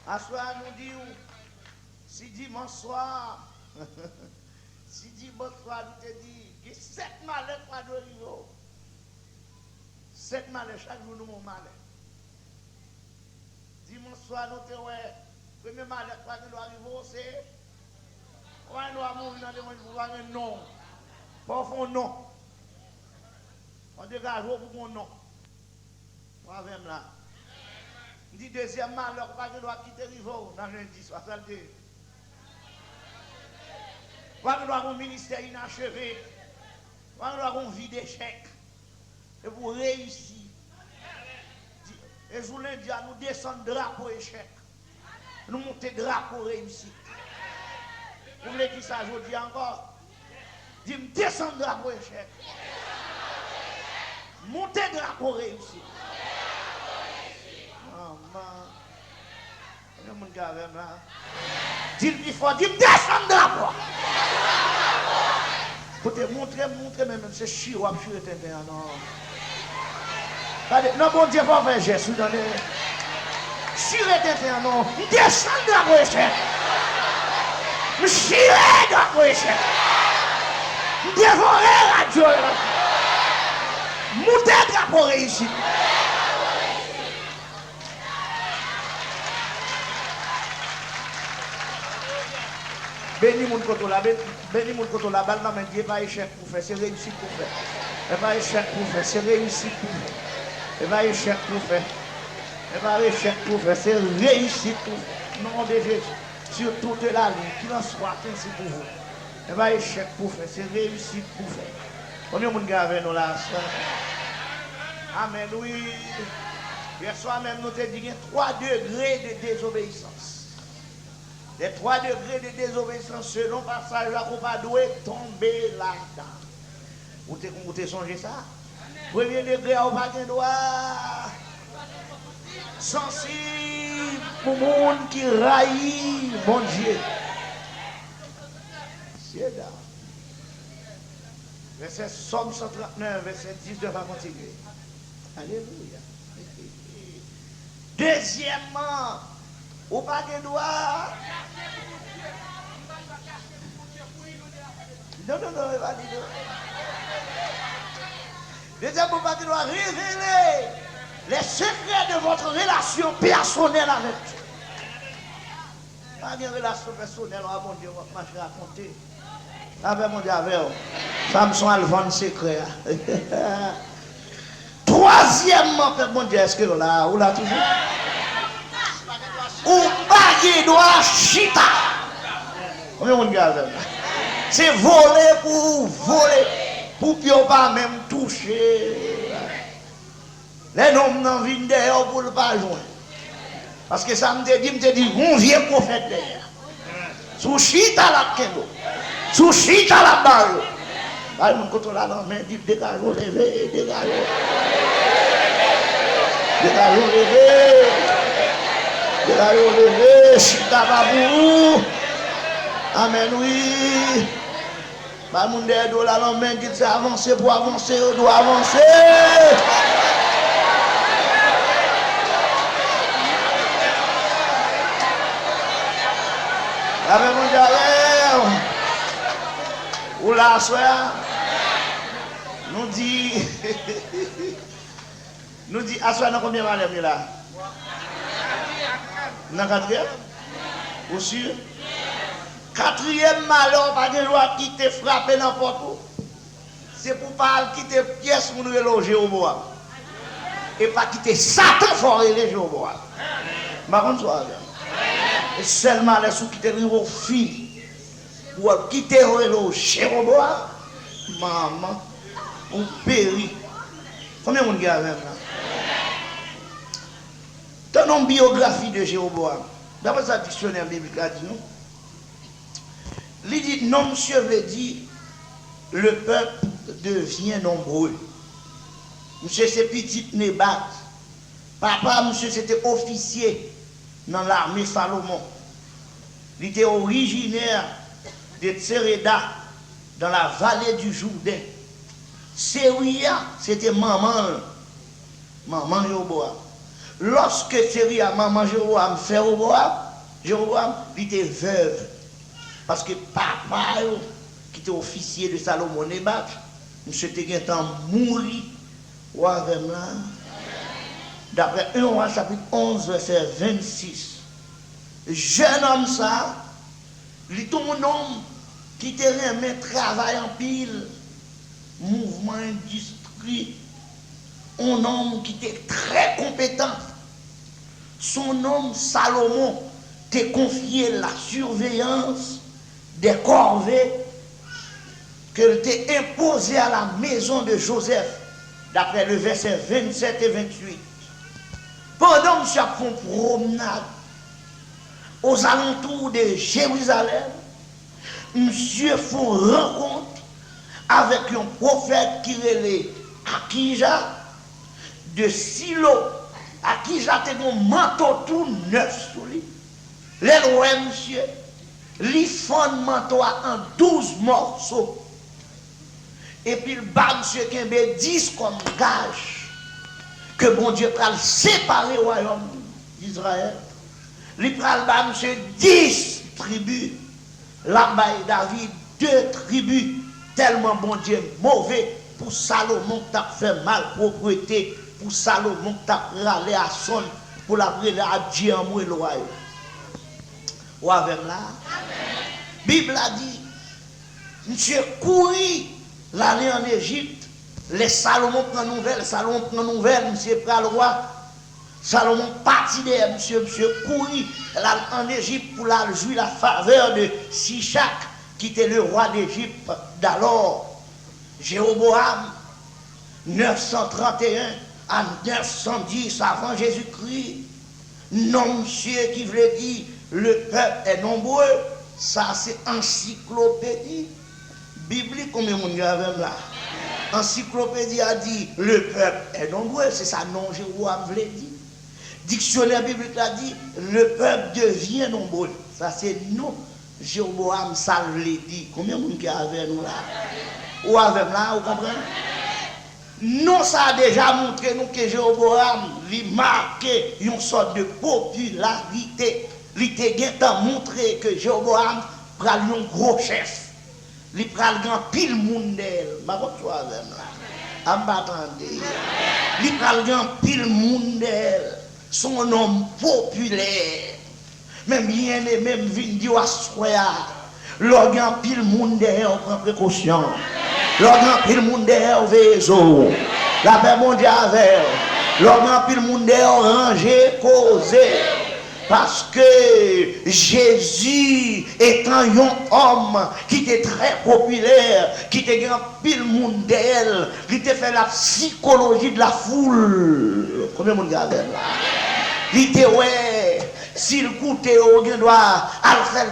À soir, nous disons, si dimanche soir, si dimanche soir, nous te dit, qu'il y a 7 malheurs pas de niveau. 7 malheurs, chaque jour nous avons malheur. Dimanche soir, nous te ouais, premier malheur pas de arriver, c'est. Ouais, nous avons un nom. Pas un nom. On dégage pour mon nom. Moi, même là. Dit deuxième malheur, pas de doit quitter Rivo dans lundi 62. Pas de doit un ministère inachevé. Pas de doit une vie d'échec. Et vous réussir. Et je vous l'ai dit, nous descendons drapeau échec. Nous montons drapeau réussite. Vous voulez dire ça, je dis encore. Dis, descendre drapeau échec. Montez drapeau réussite. Mon gars avec là. Dis-le plus fort, dis-le descendre drapeau. Écoutez, montrez même, c'est chiot, chiot, non. Non, bon Dieu, pas faire geste, vous donnez. Chiot, non. Descendre drapeau échec. Chiré drapeau échec. Dévorer la joie. Monter drapeau réussite. Béni mon côté là, béni mon côté là, balle n'a pas échec pour faire, c'est réussite pour faire. Elle va échec pour faire, c'est réussite pour faire. Elle va échec pour faire. Elle va échec pour faire, c'est réussite pour faire. Non de Jésus, sur toute la ligne, qui en soit ainsi pour vous. Elle va échec pour faire, c'est réussite pour faire. Combien de monde avec nous là? Amen, oui. Hier soir même, nous avons dit 3 degrés de désobéissance. Les 3 degrés de désobéissance, selon le passage, là, qu'on pas doit tomber là-dedans. Vous avez songé ça? Premier degré, on va pas droit. Sensible pour le monde qui raillit, mon Dieu. C'est là. Verset Somme 139, verset 19 va continuer. Alléluia. Deuxièmement, au pas de droit. Non, il va dire. Deuxièmement, au pas de droit, révéler les secrets de votre relation personnelle avec Dieu. Pas de relation personnelle, mon Dieu, on va raconter. Avec mon Dieu, avec vous. Samson a le vent secret. Troisièmement, mon Dieu, est-ce que là, ou là toujours? Ou pas doit chita. Combien on regarde? C'est voler pour ne pas même toucher. Les noms n'en viennent d'ailleurs pour ne pas joindre. Parce que ça me dit, on vient prophète d'ailleurs. Sous chita la kendo. Sous chita la balle. Allez, mon côté là, non, mais dit, dégagez, levez, dégagez. Dégagez, levez. Dégagez, levez. Chita babou. Amen, oui. Bah, mon dédo là, non, mais dit, avancer pour avancer, on doit avancer. Amen, mon Dieu. Ou là, soir, nous dit, à soir, nous combien malheur là? Dans 4e? Ou sûr? 4e malheur, pas de loi qui te frappe n'importe où. C'est pour pas quitter pièce pour nous loger au bois. Et pas quitter Satan fort reloger au bois. Par contre, et seulement les sous quitter les filles. Pour quitter le bois, maman, on périt. Combien de monde a avec là? Dans une biographie de Jéroboam, d'après sa dictionnaire biblique, dit non. Il dit non, monsieur veut dire le peuple devient nombreux. Monsieur, c'est petit Nébat. Papa, monsieur, c'était officier dans l'armée Salomon. Il était originaire de Tsereda, dans la vallée du Jourdain. Séouia, c'était maman Jéroboam. lorsque chérie à maman Jéroboam fait Jéroboam, il était veuve. Parce que papa, qui était officier de Salomon Nebat, monsieur était en mourir. Ou avec là. D'après 1 roi chapitre 11, verset 26. Jeune homme ça, il est un homme qui te remet travail en pile, mouvement industrie, un homme qui était très compétent. Son nom Salomon t'a confié la surveillance des corvées que t'a imposé à la maison de Joseph, d'après le verset 27 et 28. Pendant que nous avons fait une promenade aux alentours de Jérusalem, monsieur fait une rencontre avec un prophète qui relait Akija de Silo. Akija était un manteau tout neuf sur lui. L'éloi, monsieur, lui fond le manteau en 12 morceaux. Et puis le bas, monsieur Kembe, 10 comme gage que bon Dieu va séparer le royaume d'Israël. Il va le monsieur 10 tribus. Là-bas, David, 2 tribus. Tellement bon Dieu mauvais pour Salomon qui a fait mal propriété, pour Salomon qui a râlé à son, pour la brûler à Dieu en le royaume. Ou avec là, la Bible a dit, monsieur couru l'aller en Égypte, les Salomon prend nouvelle, monsieur prend le roi, Salomon parti de monsieur couru en Égypte pour la jouir la faveur de Sichak, qui était le roi d'Égypte d'alors. Jéroboam, 931 à 910 avant Jésus-Christ, non monsieur qui voulait dire le peuple est nombreux, ça c'est encyclopédie biblique, combien de monde y avait là? Encyclopédie a dit le peuple est nombreux, c'est ça non Jéroboam voulait dire. Dictionnaire biblique a dit le peuple devient nombreux, ça c'est non Jéroboam ça voulait dire. Combien de monde qui avait nous là? Ou avec là, vous comprenez? Non, ça a déjà montré nous que Jéroboam lui marqué une sorte de popularité. Il a montré que Jéroboam pral un gros chef. Il pral grand pile monde d'elle. Ma votre toi avec là. Attendez. Il pral grand pile monde d'elle. Son homme populaire. Même bien et même vidéo à soir. L'organ pile monde d'elle, on prend précaution. L'organ pile monde d'elle, vezo. La paix mondiale avec. L'organ pile monde d'elle, ranger, causer. Parce que Jésus étant un homme qui était très populaire, qui était grand pile mondial, qui était fait la psychologie de la foule. Combien de monde là? Il était ouais, s'il coûtait au doit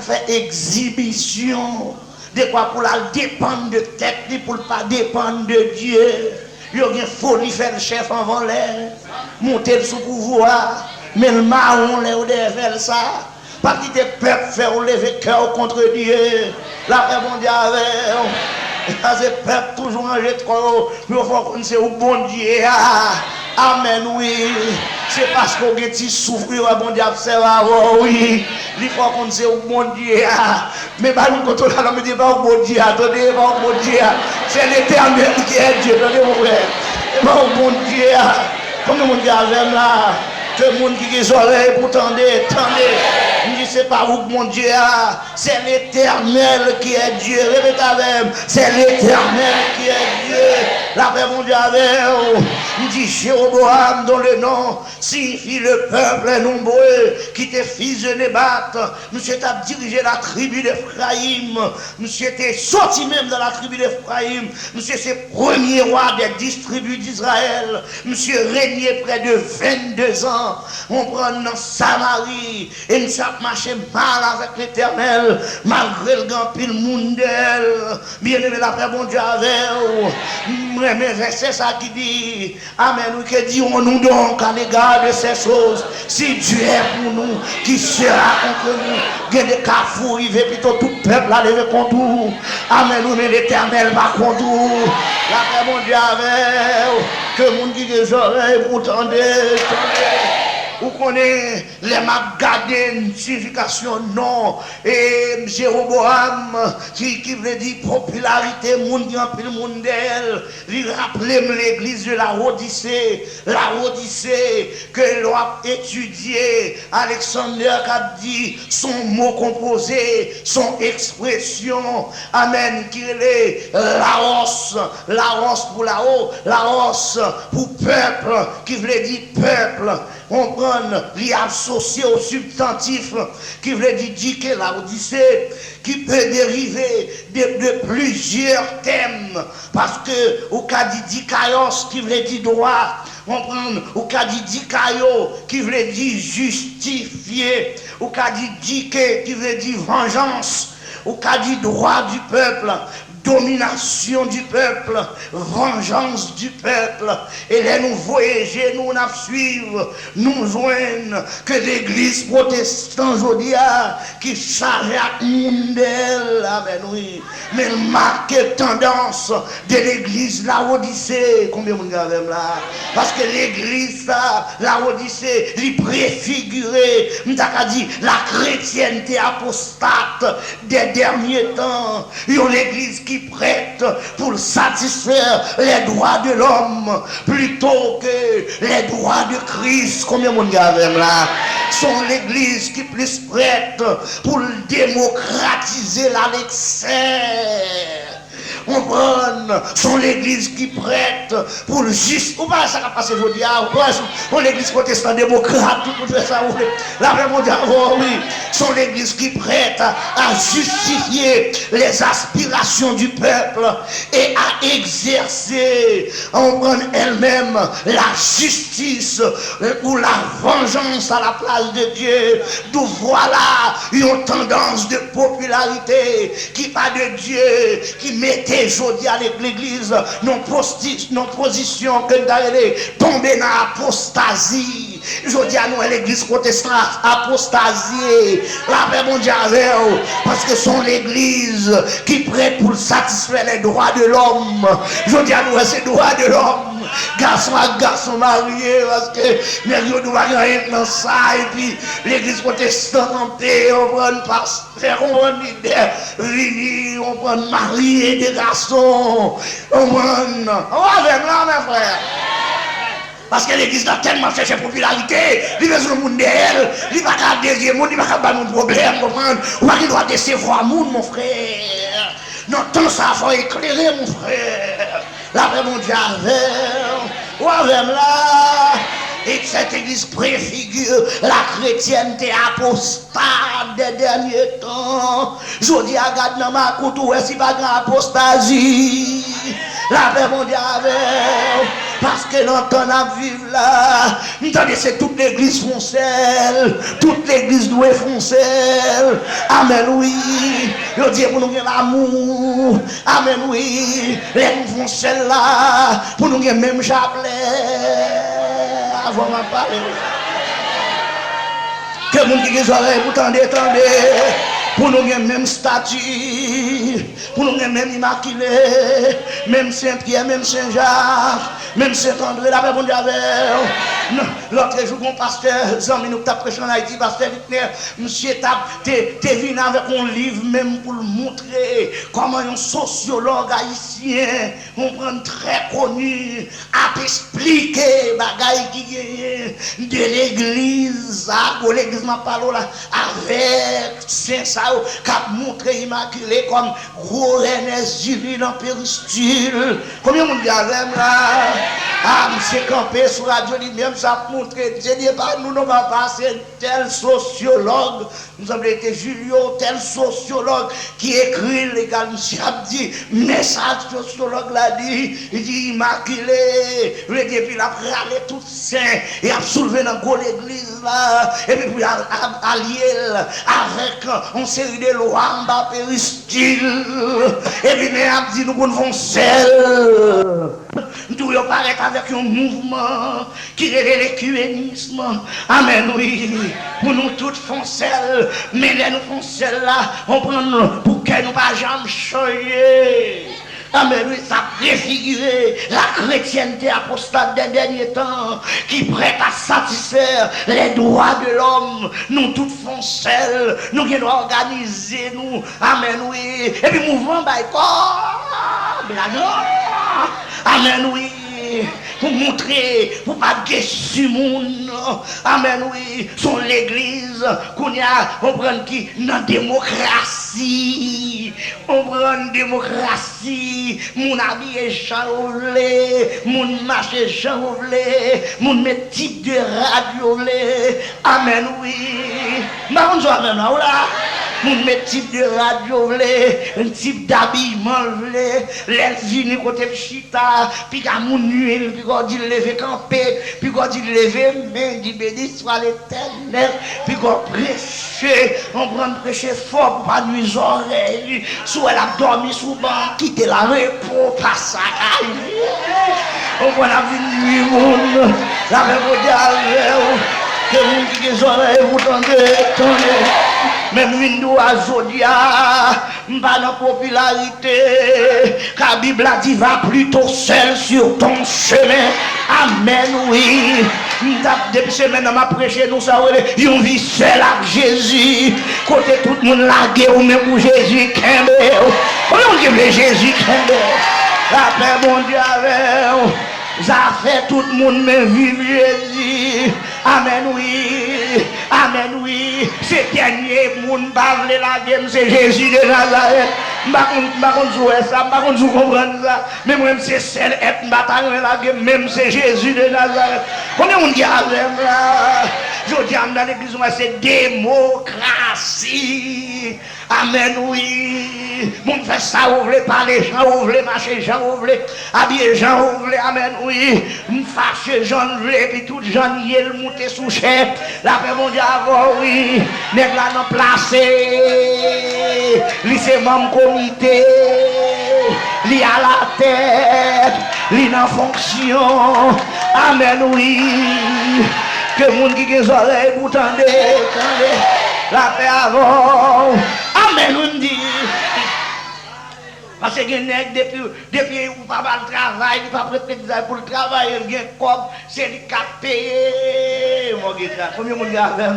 faire exhibition, de quoi pour la dépendre de tête, pour ne pas dépendre de Dieu. Il y a folie faire le chef avant l'air, monter sous pouvoir. Mais le marron, les devait ça. Pas qu'il te peuple faire lever cœur contre Dieu. La paix mondiale avec. C'est peuple toujours en jet trop. Mais il faut qu'on sait où bon Dieu. Amen, oui. C'est parce qu'on a dit souffrir, bon Dieu, c'est oui. Il faut qu'on sait où bon Dieu. Mais pas nous quand on a dit pas où bon Dieu. Attendez, pas où bon Dieu. C'est l'Éternel qui est Dieu. Attendez, mon frère. Pas où bon Dieu. Comme le monde avec là. Tout le monde qui a les oreilles pour tendre, je ne sais pas où mon Dieu a. C'est l'Éternel qui est Dieu. Répétez avec. C'est l'Éternel qui est Dieu. La paix mon Dieu avec. Il dit Jéroboam dont le nom signifie le peuple est nombreux qui était fils de Nébat. Monsieur t'a dirigé la tribu d'Ephraïm. Monsieur était sorti même dans la tribu d'Ephraïm. Monsieur c'est premier roi des 10 tribus d'Israël. Monsieur régnait près de 22 ans. On prend dans Samarie et nous avons marché mal avec l'Éternel malgré le grand pile mondial. Bien aimé la paix bon Dieu avec mais c'est ça qui dit amen, que dirons-nous donc à l'égard de ces choses? Si Dieu est pour nous, qui sera contre nous? Il y a des carrefours, il veut plutôt tout peuple à lever contre nous. Amen, mais l'Éternel va contre nous. La paix bon Dieu avec que mon dit des oreilles pour tendre. ou connaît les m'a gardé une signification non et Jéroboam qui veut dire popularité monde qui empile monde d'elle il rappelait l'église de la Odyssée que l'on a étudié Alexander qui a dit son mot composé son expression amen qui est Laos pour là-haut Laos pour peuple qui veut dire peuple on prend l'y associé au substantif qui veut dire que la Odyssée qui peut dériver de plusieurs thèmes parce que au cas dit dikaios qui veut dire droit on prend au cas dit dikaio qui veut dire justifier au cas dit dike qui veut dire vengeance au cas dit droit du peuple domination du peuple, vengeance du peuple. Et là nous voyager, nous suivre, nous joignent que l'église protestante aujourd'hui qui charge à monde, amen oui. Mais marque tendance de l'église la Odyssée. Combien de monde avez là? Parce que l'église la Odyssée, il préfigurait, m't'a dit la chrétienté apostate des derniers temps. Une église qui prête pour satisfaire les droits de l'homme plutôt que les droits de Christ. Combien de monde avez là? Sont l'église qui plus prête pour démocratiser l'Alexandre. On prend son l'église qui prête pour juste ou pas ça va passer aujourd'hui on l'église protestante démocrate tout ça la vraie mondiale oui son l'église qui prête à justifier les aspirations du peuple et à exercer on prend elle-même la justice ou la vengeance à la place de Dieu d'où voilà une tendance de popularité qui pas de Dieu qui mettait aujourd'hui à l'église non position que d'aller tomber dans l'apostasie. Aujourd'hui à nous l'église protestante apostasie la paix mondiale parce que sont l'église qui prête pour satisfaire les droits de l'homme. Aujourd'hui à nous c'est droits de l'homme. Garçon à garçon marié parce que les gens doivent rien dans ça et puis l'église protestante en paix on prend pasteur on prend leader on prend marié des garçons on prend avec là mes frères parce que l'église a tellement cherché popularité il veut le monde d'elle il va pas désirer monde il va pas mon problème comprendre ou pas qu'il doit décevoir monde mon frère non tant ça faut éclairer mon frère la vraie mondiale ou avec là et cette église préfigure la chrétienté apostate des derniers temps. Je dis à garde dans ma couture si pas grand apostasie. La paix mondiale parce que l'entend à vivre là. Entendez, c'est toute l'église foncelle. Toute l'église doit foncelle. Amen, oui. Je dis pour nous gagner l'amour. Amen, oui. Les foncelles là. Pour nous gagner même chapelet. Avant ma parler. Que mon qui les oreilles, vous tendez. Pour nous gagner même statue. Pour nous gagner même immaculé. Même Saint-Pierre, même Saint-Jacques. Même Saint-André, la paix mondiale. L'autre jour, mon pasteur, Zami, nous avons prêché en Haïti, pasteur Wittner, monsieur, t'es venu avec un livre même pour montrer comment un sociologue haïtien, on prend très connu, a expliqué bagaille qui est de l'église, l'église m'a parlé là, avec Saint-Sao, qui a montré immaculé comme gros Ernest Julie en péristyle. Combien de monde y a là? Ah, monsieur campé sur la radio lui-même, ça montre, je dis pas, nous n'avons pas passé tel sociologue, nous avons été Julio, tel sociologue qui écrit les gars, monsieur a dit, message sociologue l'a dit, il dit immaculé, le depuis il a râlé tout saint, et a soulevé dans l'église là, et puis il a allié avec une série de lois en bas péristyle, et puis il a dit nous pouvons seul. Nous paraître avec un mouvement qui est l'écuménisme. Amen, oui. Pour nous tous font celle, mais nous font celle là, on prend pour que nous pas jamais changer. Amen, oui, ça préfigurait la chrétienté apostate des derniers temps, qui prête à satisfaire les droits de l'homme. Nous toutes font seuls, nous qui nous organiser, nous. Amen, oui. Et puis mouvement, bah, amen, oui. Pour montrer, pour pas déçu monde. Amen, oui. Sont l'église, qu'on y a, on prend qui dans la démocratie. On prend une démocratie. Mon habillé chanvelé, mon marché chanvelé, mon met type de radio. Amen, oui. Mais on joue amen, là. Mon met type de radio, un type d'habillement, les unis côté chita, puis qu'à mon nuit, puis qu'on dit lever camper, puis qu'on dit lever main, dit béni soit l'éternel, puis qu'on prêche, on prend prêcher fort pour pas nuire les oreilles, soit elle a dormi sous banc, quitter la repos, pas ça, on prend la vie de nuit, la même que vous qui les oreilles, vous tendez. Même Windows à Zodia, pas la popularité, car la Bible a dit va plutôt seul sur ton chemin. Amen, oui. Depuis semaine, on m'a prêché, nous savons, on vit seul avec Jésus. Côté tout le monde lagué, ou même pour Jésus, Kembe. On dit Jésus, Kembe. La paix, bon Dieu, avec. Ça fait tout le monde me vivre Jésus. Amen, oui. Amen, oui. C'est dernier monde parle la game, c'est Jésus de Nazareth. Je ne sais pas jouer ça, je ne sais pas comprendre ça. Mais moi, c'est celle qui bataille la game, même c'est Jésus de Nazareth. Combien on dit avec là? Je dis dans l'église, c'est démocratie. Amen, oui. Mon fait ça, ouvre parler, gens ouvre marcher, gens ouvre habiller, gens ouvre. Amen, oui. Me fâche, gens ouvre, puis tout gens y est monté sous chef. La paix mondiale, oui. Nèg là non placé. Li c'est membre comité. Li à la tête. Li en fonction. Amen, oui. Que monde qui a les oreilles pour tendre, la paix avant. Amen, on dit. Parce que depuis ou pas le travail, il pas prêter pour le travail, il vient comme c'est le capé. Mon gars, combien mon gars là?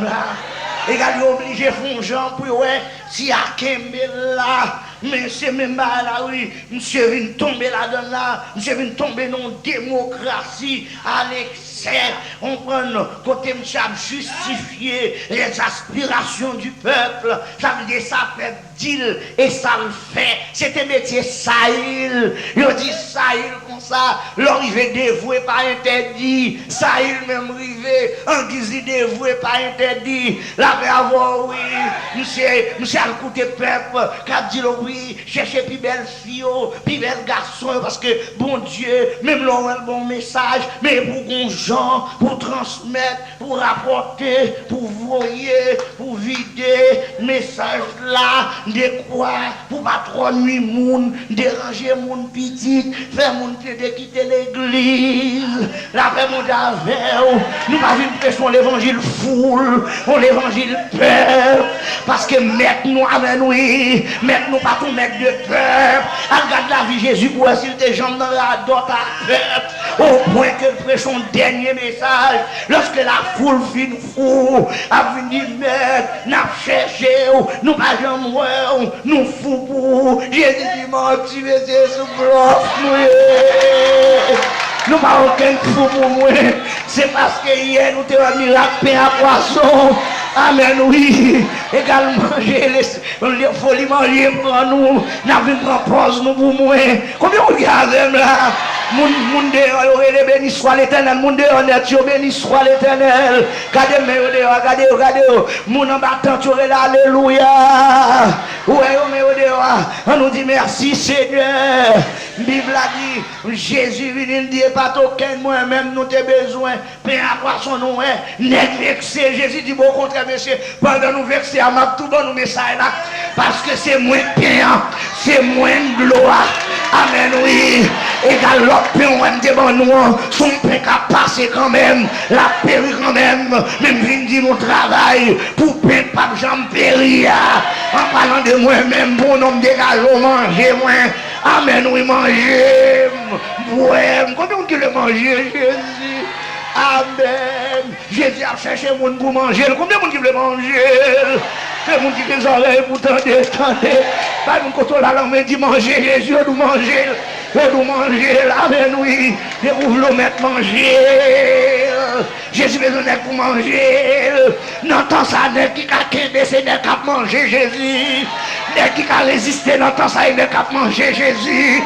Et quand il est obligé de faire un genre pour ouais, si à Kembe là, mais c'est même pas là, oui, monsieur vient tomber là-dedans là, monsieur vient tomber dans la démocratie, Alexis, on prend côté monsieur justifier les aspirations du peuple, ça veut dire ça fait deal et ça le fait, c'était métier Sahil, il dit Sahil comme ça, l'arrivée dévoué pas interdit, Sahil même rivé, en guise dévoué pas interdit, la paix avoir oui, monsieur a écouté peuple, qui a dit oui, cherchez plus belle fille, plus belle garçon, parce que bon Dieu, même l'on a un bon message, mais pour qu'on gens, pour transmettre, pour rapporter, pour voyer, pour vider, message là, de quoi, pour pas trop nuire moun, déranger moun petit, faire moun de quitter l'église, la paix mondiale avec, nous pas vu prêcher l'évangile foule, on l'évangile peur, parce que maintenant avec nous, maintenant pas tout mettre de peur, regarde la vie Jésus pour s'il des gens dans la dot à peur, au point que le prêche son dernier message, lorsque la foule fin fou, a venu mettre, n'a cherché, nous pas jamais nous fou pour Jésus dit menti, mais c'est sous bloc, nous pas aucun fou pour moi, c'est parce que hier nous t'avons mis la pain à poisson. Amen, oui. Également, les folies manger pour nous. Nous avons pris pause nous pour moi. Combien vous regardez là? Moun dehors, béni soit l'éternel. Moun dehors, béni soit l'éternel. Regardez-moi dehors, regardez-moi. Moun en battant, alléluia. Ouais, dehors. On nous dit merci Seigneur. Bible a dit, Jésus vient dire pas aucun moi-même nous t'ai besoin. Pain à poisson nous est. N'est vexé. Jésus dit bon contraire, monsieur. Pendant nous vexer, à ma tout bon nous message là. Parce que c'est moins pain, c'est moins gloire. Amen, oui. Égal l'autre pain, on aime devant nous. Son pain qui a passé quand même. La péri quand même. Même vient dire mon travail. Pour pain, pas de jambe péri. En parlant de moi-même, bon homme dégage, manger moins. Amen, oui, manger. Ouais, combien on qui le manger, Jésus? Amen. Jésus a cherché le monde pour manger. Combien de monde qui veut manger? C'est le monde qui fait les oreilles pour tendre. Pas nous quand on la langue dit manger, Jésus nous manger. Nous manger, amen, oui. Et vous voulez mettre manger. Jésus besoin pour manger. N'entend ça, n'est qui a quitté, c'est n'est qu'à manger Jésus. N'est qui a résisté, n'entend ça, il n'est qu'à manger Jésus.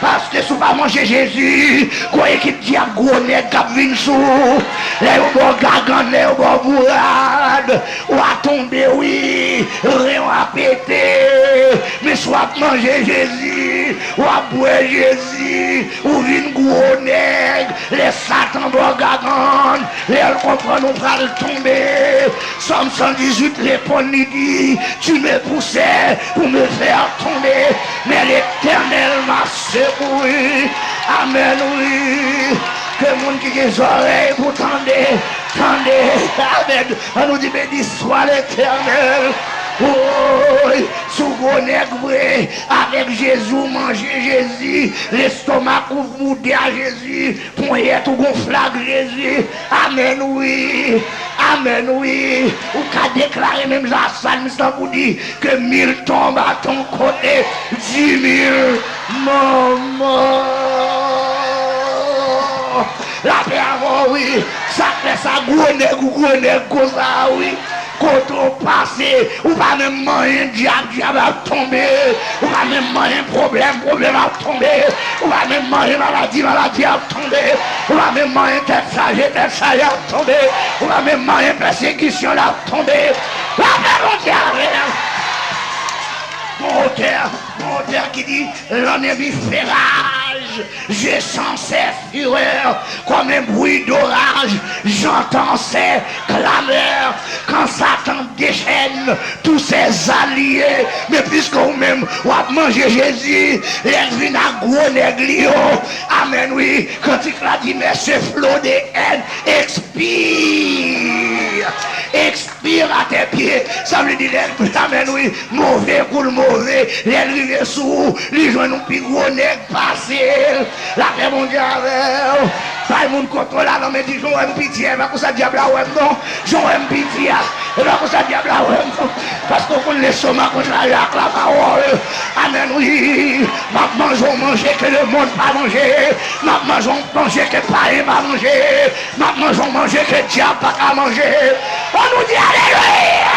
Parce que si vous ne pas manger Jésus, quoi qui dit à gros nez cap vin sous, les bon gagan, les bon bourrade, ou à tomber, oui, rien à péter, mais soit manger Jésus, ou à boire Jésus, ou vin gros nègre, les satans bon gagan, les comprennent, on va le tomber. Somme 118 répond, il dit, tu me poussais pour me faire tomber, mais l'Éternel m'a secoué. Oui, amen, oui. Que le monde qui a les oreilles pour tendre, amen. On nous dit, béni soit l'Éternel. Oui, sous gros nègre, avec Jésus, manger Jésus, l'estomac moudé à Jésus, poignette ou gonflable Jésus. Amen, oui. Amen, oui. Ou qu'à déclarer même la salle, mais ça vous dit que 1000 tombent à ton côté, 10 000 maman. La paix avant, oui. Ça fait ça, gros nègre, comme ça, oui. Quand on passe, ou pas même moyen diable à tomber, ou pas même moyen problème à tomber, ou pas même moyen maladie à tomber, ou pas même moyen tête sage à tomber, ou pas même moyen persécution à tomber. La paix mon auteur qui dit l'ennemi fait rage, je sens ses fureurs comme un bruit d'orage, j'entends ses clameurs quand Satan déchaîne tous ses alliés, mais puisque vous-même vous avez mangé Jésus, il vient à gros néglio, amen, oui, quand il a dit mais ce flot de haine expire à tes pieds, ça veut dire amen, oui, mauvais pour le mauvais, les rives sous, les gens nous plus gros nègres passés, la paix mondiale, pas le monde contrôle là, non, mais dit, j'en aime pitié, mais pour ça, diable, ouais, non, j'en aime pitié, et pour ça, diable, ouais, non, parce qu'on connaît les sommes contre la parole, amen, oui, ma manger que le monde pas manger, ma manger que païen pas manger, ma manger que diable pas manger, on nous dit alléluia.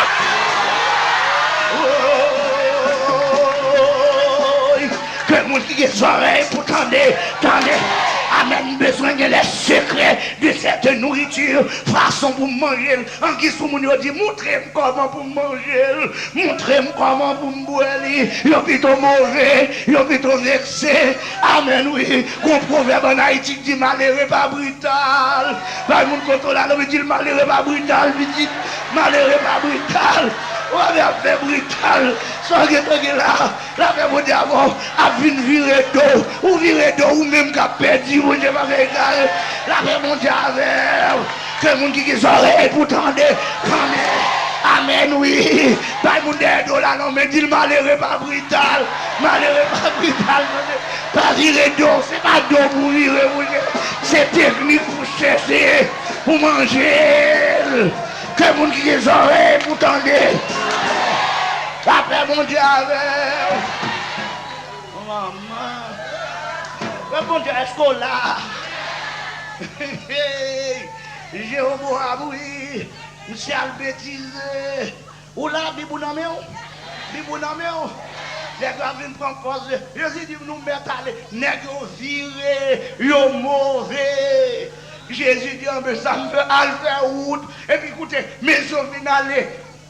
Que le monde qui a les oreilles pour tendre, amen, besoin de les secrets de cette nourriture, façon pour manger, en qui sous mon dit, montrez-moi comment pour manger, montrez-moi comment pour me boire, il est plutôt mauvais, il est plutôt vexé, amen, oui, qu'on proverbe en Haïti dit malheureux pas brutal, pas le monde contrôle là, il dit malheureux pas brutal, il dit malheureux pas brutal. On a fait brutal, sans que là, la fait mon diable, a vu virer d'eau, ou virer d'eau, ou même qu'à perdu, ou je m'en égal, la fait mon diable, que le monde qui a les oreilles pour tendre, amen, oui, pas le monde d'eau là, non, mais dit le malheureux pas brutal, pas virer d'eau, c'est pas d'eau pour virer, c'est technique pour chercher, pour manger. Que le monde qui a les oreilles pour tendre. Après mon Dieu avec. Oh maman. Le bon Dieu est-ce qu'on l'a? Jéhovah, oui. Monsieur a bêtisé. Ou là, Bibou n'a pas. Les gars viennent prendre pause. Je dis, nous mettons aller. Nègres virés, yo mauvais. Jésus dit, ça me fait faire route. Et puis écoutez, maison finale,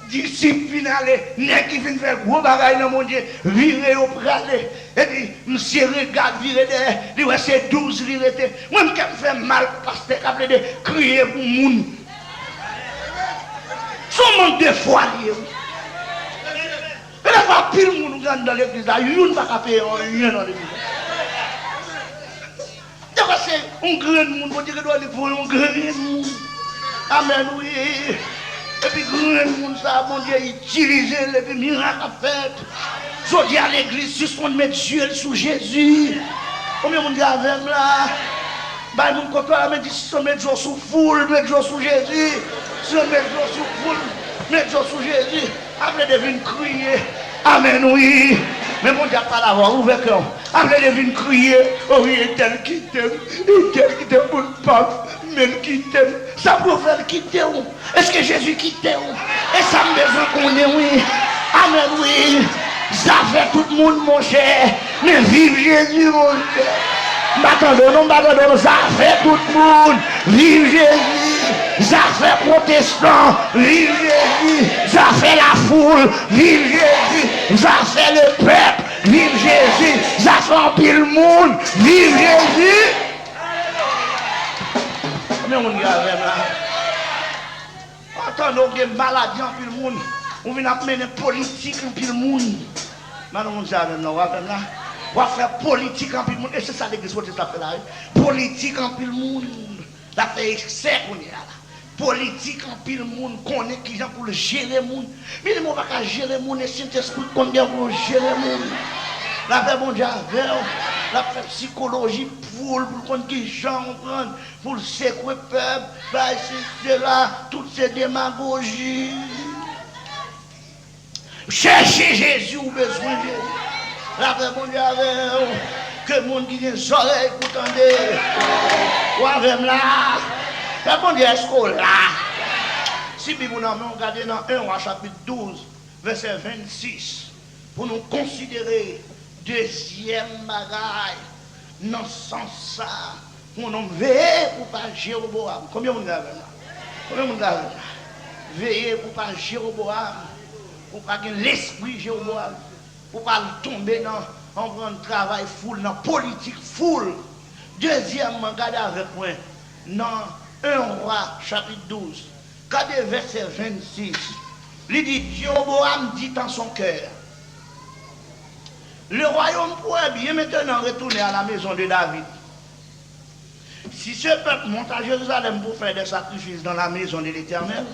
disciples finale, n'est qui vient faire gros bagaille dans mon Dieu, virer au pralé. Et puis, monsieur regarde, virer derrière, il reste 12 liretés. Moi, je me fais mal parce que je de crier pour le monde. Son manque de foi, et là, pas pile de monde dans l'église, là, il n'y a pas payer rien dans l'église. C'est un grand monde, on dirait qu'il doit aller pour un grand monde. Amen, oui. Et puis, grand monde, ça, mon Dieu, utilisé, et puis, miracle à fait. Je dis à l'église, si on met Dieu sous Jésus. Combien de monde avec là? Bah, mon côté, là, dit, si on met Dieu sous foule, met Dieu sous Jésus. Si on met Dieu sous foule, met Dieu sous Jésus. Après, devine crier. Amen, oui. Mais mon Dieu, pas l'avoir ouvert cœur. Après, devine crier. Oh oui, et tel qui t'aime pour le pape. Même qui t'aime. Ça prophète qui t'aime. Est-ce que Jésus qui t'aime? Et ça me besoin qu'on est, oui. Amen, oui. Ça fait tout le monde, mon cher. Mais vive Jésus, mon cher. M'attendons, ça fait tout le monde. Vive Jésus. Ça fait protestant. Vive Jésus. Ça fait la foule. Vive Jésus. Ça fait le peuple. Vive Jésus. Ça fait un pile le monde. Vive Jésus. Mais on y a là. Attendons qu'il y a une maladie en pile le monde. On vient amener politique en pile le monde. Maintenant, on dit avec nous, on va faire politique en pile le monde. Et c'est ça l'église qui ça fait là. Politique en pile le monde. Ça fait excès qu'on est là. Politique en pile le monde. Qu'on est qui gens pour gérer le monde. Mais on va pas gérer le monde. Et Saint-Esprit combien pour gérer le monde. La paix mondiale, la paix psychologie pour comprendre qui gens prendre, pour le secouer le peuple, c'est là, toutes ces démagogies. Cherchez Jésus ou besoin de Jésus. La paix mondiale, que le monde qui a des oreilles pour entendre. Ou avec là, la paix mondiale, est-ce qu'on là? Si nous regardons dans 1 Roi chapitre 12, verset 26, pour nous considérer deuxième bagaille, non sans ça, on a veillé pour pas Jéroboam. Combien de monde là? Combien de monde là? Veillez pour pas Jéroboam, pour pas que l'esprit Jéroboam, pour pas tomber dans un travail full, dans politique full. Deuxièmement, regardez avec moi, dans 1 Roi chapitre 12, regardez verset 26, il dit, Jéroboam dit dans son cœur, le royaume pourrait bien maintenant retourner à la maison de David. Si ce peuple monte à Jérusalem pour faire des sacrifices dans la maison de l'Éternel,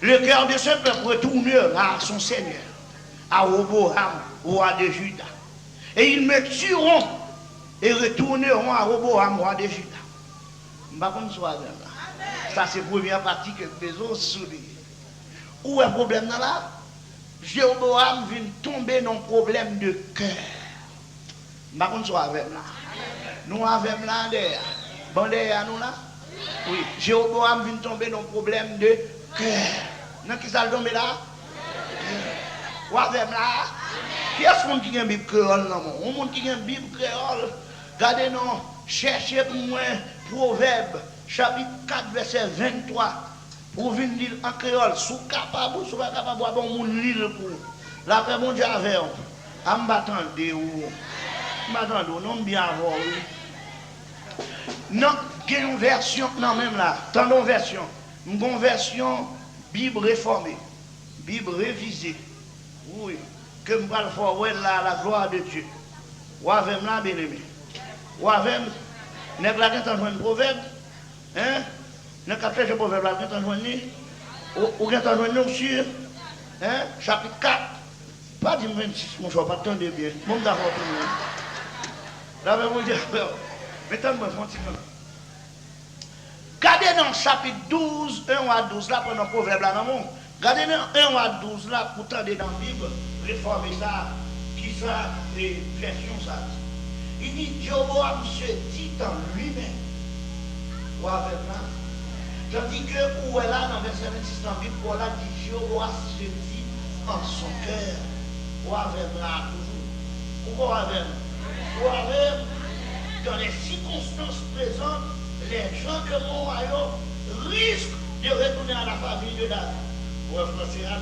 le cœur de ce peuple retournera à son Seigneur, à Roboam, roi de Juda. Et ils me tueront et retourneront à Roboam, roi de Juda. Ça, c'est la première partie que nous devons souligner. Où est le problème là? Jéroboam vient tomber dans un problème de cœur. Nous avec là. Nous avec là derrière. Bon derrière nous là? Oui. Jéroboam vient tomber dans un problème de cœur. Dans qui ça tombe là? Ou avec là? Qui est-ce qui a une Bible créole là? Un monde qui a une Bible créole. Regardez non. Cherchez pour moi Proverbe chapitre 4 verset 23. Pour venir lire en créole, sous capable ou sous pas capable, bon moun lire pour. La paix mon Dieu avec vous. Am m'attendez ou. M'attendez non bien avoir oui. Non, une version non même là, tendons version. Une version Bible réformée, Bible révisée. Oui, que me parle fort la gloire de Dieu. Ou avec là bien-aimé. Ou avec nèg la gen tan proverbe, hein? Dans le capteur de proverbe, ou bien sur chapitre 4, pas du 26, mon cher, pas attendre bien. Mon d'accord tout le monde. Là, mon Dieu, mettez-moi un petit peu. Regardez dans le chapitre 12, 1 à 12, là, pendant le proverbe, là, non? Regardez dans 1 à 12, là, pour tendre dans la Bible, réformer ça, qui ça, les versions, ça. Il dit, Jéroboam se dit en lui-même, ou avec là. Tandis que, où est là, dans le verset 26 dans la Bible, où là, dit Jéhovah se dit en son cœur. Ou avec là, toujours. Ou avec. Ou avec, dans les circonstances présentes, les gens de mon royaume risquent de retourner à la famille de David. Ou c'est différent.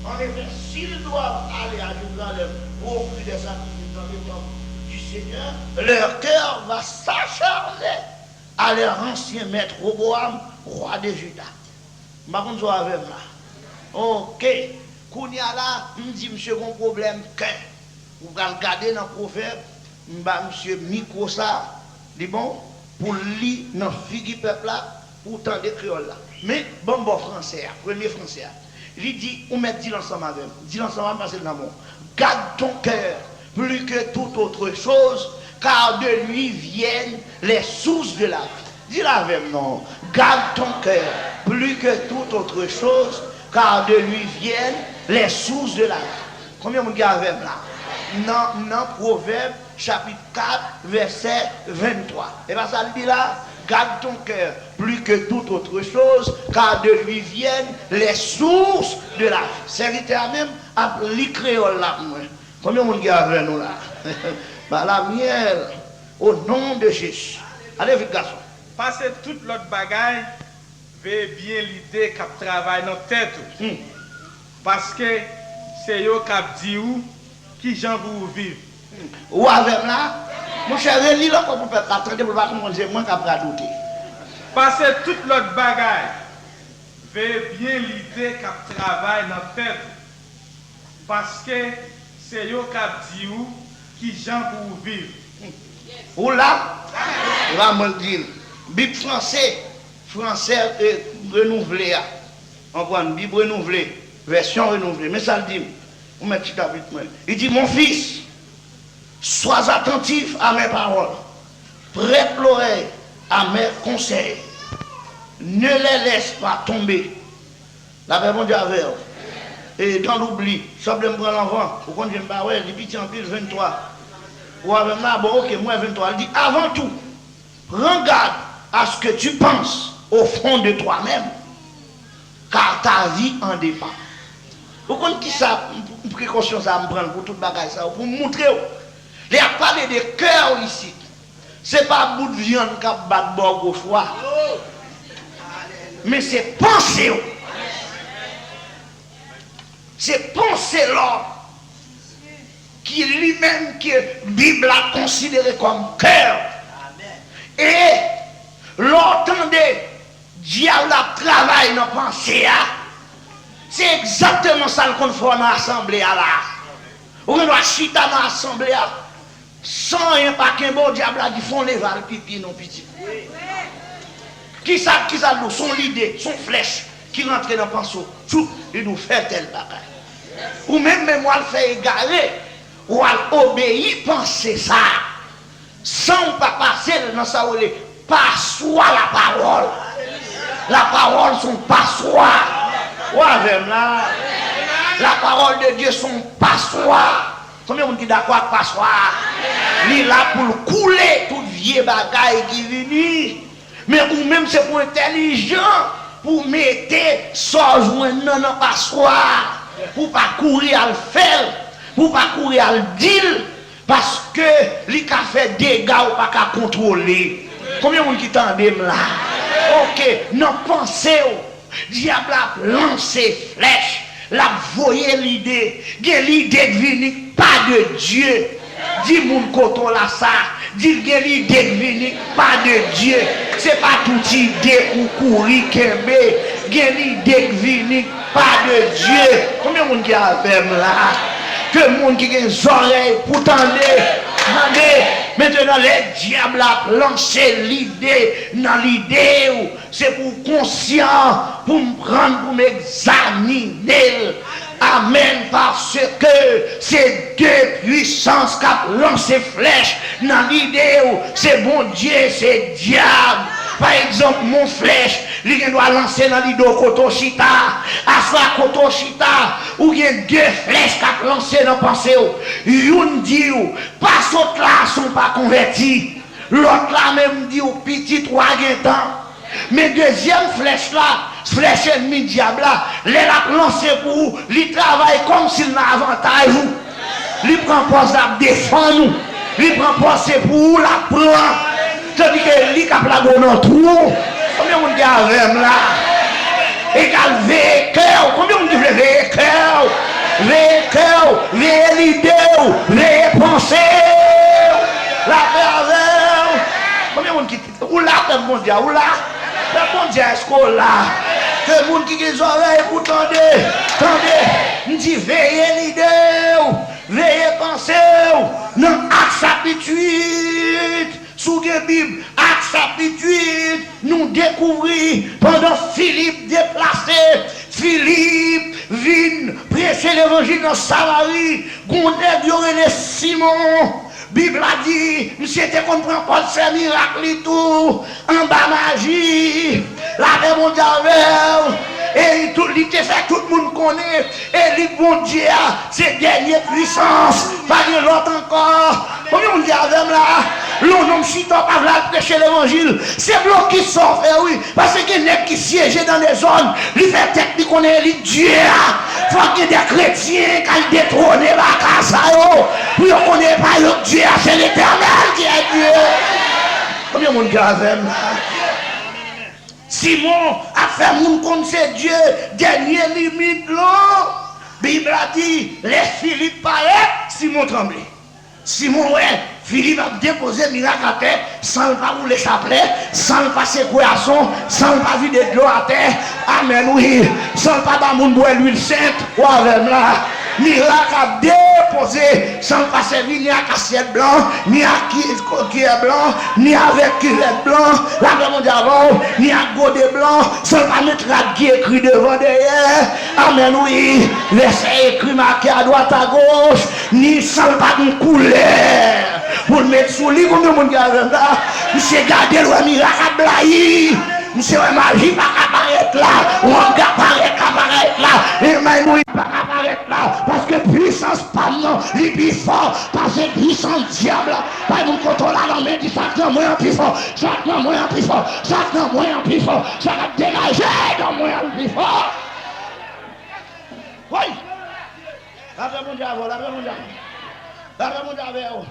En effet, s'ils doivent aller à Jérusalem pour offrir des sacrifices dans le temple du Seigneur, leur cœur va s'acharner à leur ancien maître Roboam, roi de Juda. Je vais avec là. Ok. Kounia là, je dis, monsieur, mon problème, que vous allez regarder dans le proverbe, monsieur Miko ça, dit bon, pour lire dans le figi peuple là, pour tendre créole là. Mais bon français, premier français. Il dit, on met dit l'ensemble avec. Dit l'ensemble parce que le nom. Garde ton cœur plus que toute autre chose, car de lui viennent les sources de la vie. Dis-la avec non. Garde ton cœur plus que toute autre chose, car de lui viennent les sources de la vie. Combien de monde avec là? Non, Proverbe chapitre 4, verset 23. Et bien ça dit là, garde ton cœur plus que toute autre chose, car de lui viennent les sources de la vie. Serviteur même a li créole là. Combien de monde avec nous là? Bah, la mienne, au nom de Jésus. Allez vite garçon. Parce que toute l'autre bagaille veut bien l'idée qui travaille dans la tête. Parce que c'est eux qui disent qui j'en vous vivre. Ou avec là, mon cher, relis là pour faire attendre pour pas comprendre, c'est moi qui ai douté. Parce que toute l'autre bagaille veut bien l'idée qui travaille dans la tête. Parce que c'est eux qui disent qui j'en vous vivre. Ou là, il va me dire, Bible français renouvelé. On prend une Bible renouvelée, version renouvelée. Mais ça le dit, on met petit chapitre. Il dit, mon fils, sois attentif à mes paroles, prête l'oreille à mes conseils, ne les laisse pas tomber. La paix mon Dieu avec et dans l'oubli, ça me prend l'enfant, pour qu'on ne vienne pas, ouais, depuis en pile 23. Ou avec là, bon, ok, moi 23. Il dit, avant tout, prends garde à ce que tu penses au fond de toi-même, car ta vie en dépend. Vous comprenez qui ça, précaution ça me prendre pour toute bagaille ça, pour montrer. Il a parlé de cœur ici. Ce n'est pas bout de viande qui bat bord au choix. Mais c'est penser. C'est penser l'homme qui lui-même, que la Bible a considéré comme cœur. Et l'entendez, diable a travaillé dans la pensée. C'est exactement ça qu'on fait dans l'assemblée là. On doit chiter dans l'assemblée sans rien pas qu'un bon diable a dit font les val pipi non petit. Qui ça nous son idée, son flèche qui rentre dans le pinceau, tout il nous fait tel bagage. Ou même moi le fait égarer, ou à obéir, penser ça, sans pas passer dans ça où les passoire la parole. La parole sont passoires. Ouais, là. La parole de Dieu sont passoires. Combien de gens qui d'accord avec passoire? Il est là pour couler toute vieille bagaille qui vient. Mais ou même c'est pour intelligent, pour mettre sans joindre dans la passoire, pour pas courir à le faire, pour pas courir à le dire, parce que les a fait dégâts ou pas qu'à contrôler. Combien de gens qui t'entendent là? Ok, non pensez, diable a lancé flèche, l'a voyé l'idée, l'idée de venir pas de Dieu. Dis mon coton là ça, dis l'idée de venir pas de Dieu. C'est pas toute idée ou courir qu'aimer, l'idée de venir pas de Dieu. Combien de monde qui a fait là? Que le monde qui a des oreilles pour tendre. Maintenant, les diables ont lancé l'idée dans l'idée, c'est pour conscient, pour me prendre, pour m'examiner. Amen, parce que c'est deux puissances qui ont lancé flèche dans l'idée, c'est bon Dieu, c'est diable. Par exemple, mon flèche, il doit lancer dans l'idée Kotoshita, à Kotoshita, où il y a deux flèches qui ont lancé dans la pensée. Une dit, pas autres là sont pas convertis. L'autre là même dit, petit trois temps. Mais deuxième flèche là, flèche ennemi diable là, les a lancé pour vous, il travaille comme s'il n'a avantage vous. Il prend poste à défendre nous. Il prend poste pour vous, la prend. Tandis que lui qui a plagué dans trou, combien de monde qui a même là? Égal véhicule, combien de monde qui veut véhicule? Véhicule, l'idée, les pensées, la pervers. Combien de monde qui ou là, le bon Dieu, ou là? Le bon Dieu est là. Que le monde qui a des oreilles pour tendre, on dit veillez l'idée, veillez penser, non, acte chapitre 8. Sous la Bible, Acte certitude, nous découvrir pendant Philippe déplacé, Philippe vient prêcher l'évangile dans Samarie, Gondet Dioré Simon. Bible a dit, monsieur te comprend pas ce miracle et tout, en bas magie, la paix mondiale, et tout, il te fait tout le monde connaît, et lui bon Dieu, c'est dernière puissance, pas de l'autre encore. Combien on dit avec là, l'homme chita pas là prêcher l'évangile, c'est l'autre qui sort, oui, parce que les gens qui siègent dans les zones, lui fait tête, lui connaît, lui Dieu, faut qu'il y ait des chrétiens qui détrônent la casse, puis on connaît pas le Dieu, c'est l'Éternel qui est Dieu. Combien de monde qui a fait là? Simon a fait mon compte c'est Dieu, dernière limite là. Bible a dit, les Philippe paraît, Simon tremblait. Simon, ouais, Philippe a déposé miracle à terre, sans le pas rouler chapelet, sans le pas secouer à son, sans le pas vider de l'eau à terre. Amen, oui. Sans le pas dans mon bois l'huile sainte, ou avec là. Miracle a déposé, sans le pas servir ni à cassiette blanc, ni à qui est blanc, ni avec qui est blanc, la demande avant, ni à godet blanc, sans le pas mettre qui écrit devant derrière. Amen, oui. Laissez écrit marqué à droite à gauche, ni sans le pas de couleur. Pour le mettre sous lit, combien de monde qui a là? Monsieur gardez le miracle à blayer. Monsieur magie pas apparaître là. On va apparaître là. Et même oui pas apparaître là. Parce que puissance pas non. Les plus fort. Parce que puissance diable. Pas mon contrôle à la main dit chaque non moins en plus fort. Chaque non moins en plus fort. Chaque non moins en plus fort. Chaque a dégagé non moins en plus fort. Oui. La paix mondiale. La paix mondiale. La paix mondiale.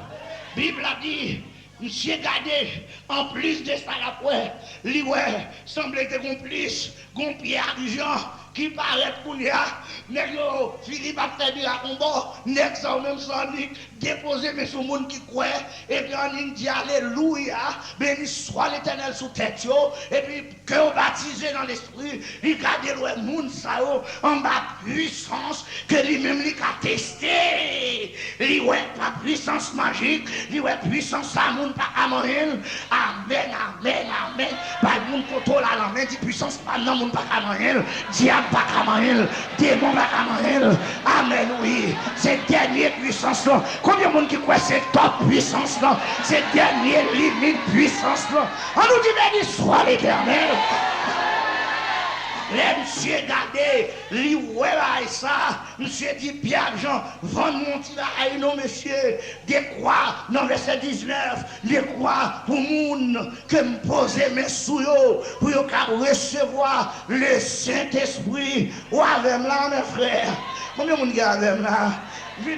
Bible a dit, monsieur gardé, en plus de ça après, lui ouais, semble être complice, gon Pierre argent, qui paraît pour lui, mais Philippe a fait du combat, n'est ça même sans lui, déposer mais sur le monde qui croit, et puis on dit alléluia, béni soit l'Éternel sous tête, et puis que vous baptisez dans l'esprit, il garde le monde ça en bas puissance, que lui-même lui a testé, lui ouais pas puissance magique, lui ouais puissance ça monde pas à manger, amen, amen, amen, pas le monde contrôle à la main, dit puissance pas non monde pas à manger, diable pas à manger, démon pas à manger, amen, oui, c'est dernière puissance là, combien de monde qui croit cette top puissance là, cette dernière limite puissance là, on nous dit béni soit l'Éternel. Les monsieur gardé, li ouais ça, monsieur dit Pierre Jean, vendre mon petit là, non monsieur, des croix, dans verset 19, des croix pour moun que me poser mes sous yo, pour yo recevoir le Saint-Esprit, ou avec là mes frères, combien moun garde là? Viens,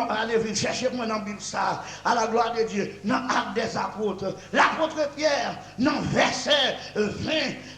allez, viens, cherchez-moi dans la Bible ça, à la gloire de Dieu, dans l'Acte des Apôtres. L'apôtre Pierre, dans verset 20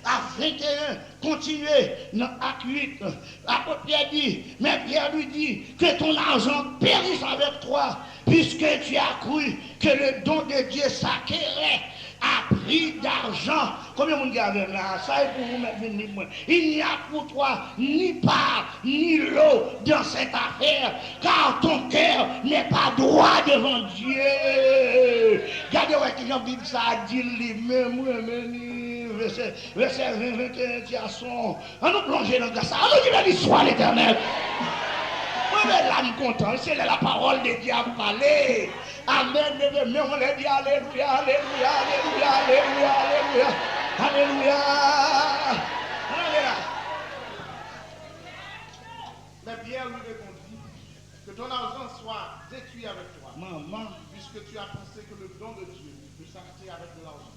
à 21, continuez, dans Acte 8, l'apôtre Pierre dit, mais Pierre lui dit, que ton argent périsse avec toi, puisque tu as cru que le don de Dieu s'acquérait à prix d'argent. Combien de monde garde là? Ça est pour vous mettre venir moi. Il n'y a pour toi ni part ni lot dans cette affaire, car ton cœur n'est pas droit devant Dieu. Regardez où la Bible ça dit lui-même, verset 20-21 tiasson. On nous plonger dans ça. On nous dit l'histoire l'Éternel. Moi, l'âme content, c'est la parole de Dieu à parler. Amen, mais on l'a dit alléluia, alléluia, alléluia, alléluia, alléluia, alléluia. Alléluia. Mais Pierre lui répondit, que ton argent soit détruit avec toi. Maman, puisque tu as pensé que le don de Dieu peut s'acheter avec de l'argent.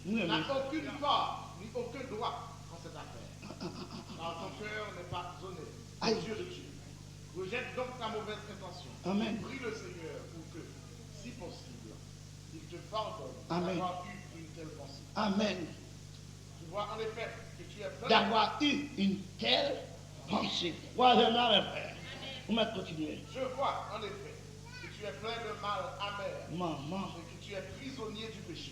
oui, Tu n'as aucune part, ni aucun droit dans cette affaire. Car ton cœur n'est pas honnête aux yeux de Dieu. Rejette donc ta mauvaise intention. Amen. Prie le Seigneur pour que, si possible, il te pardonne Amen. d'avoir eu une telle pensée. Amen. Tu vois en effet que tu es plein D'avoir eu une telle pensée. Troisième là, mes frères. Vous m'avez continué. Je vois en effet que tu es plein de mal amer. Maman. Et que tu es prisonnier du péché.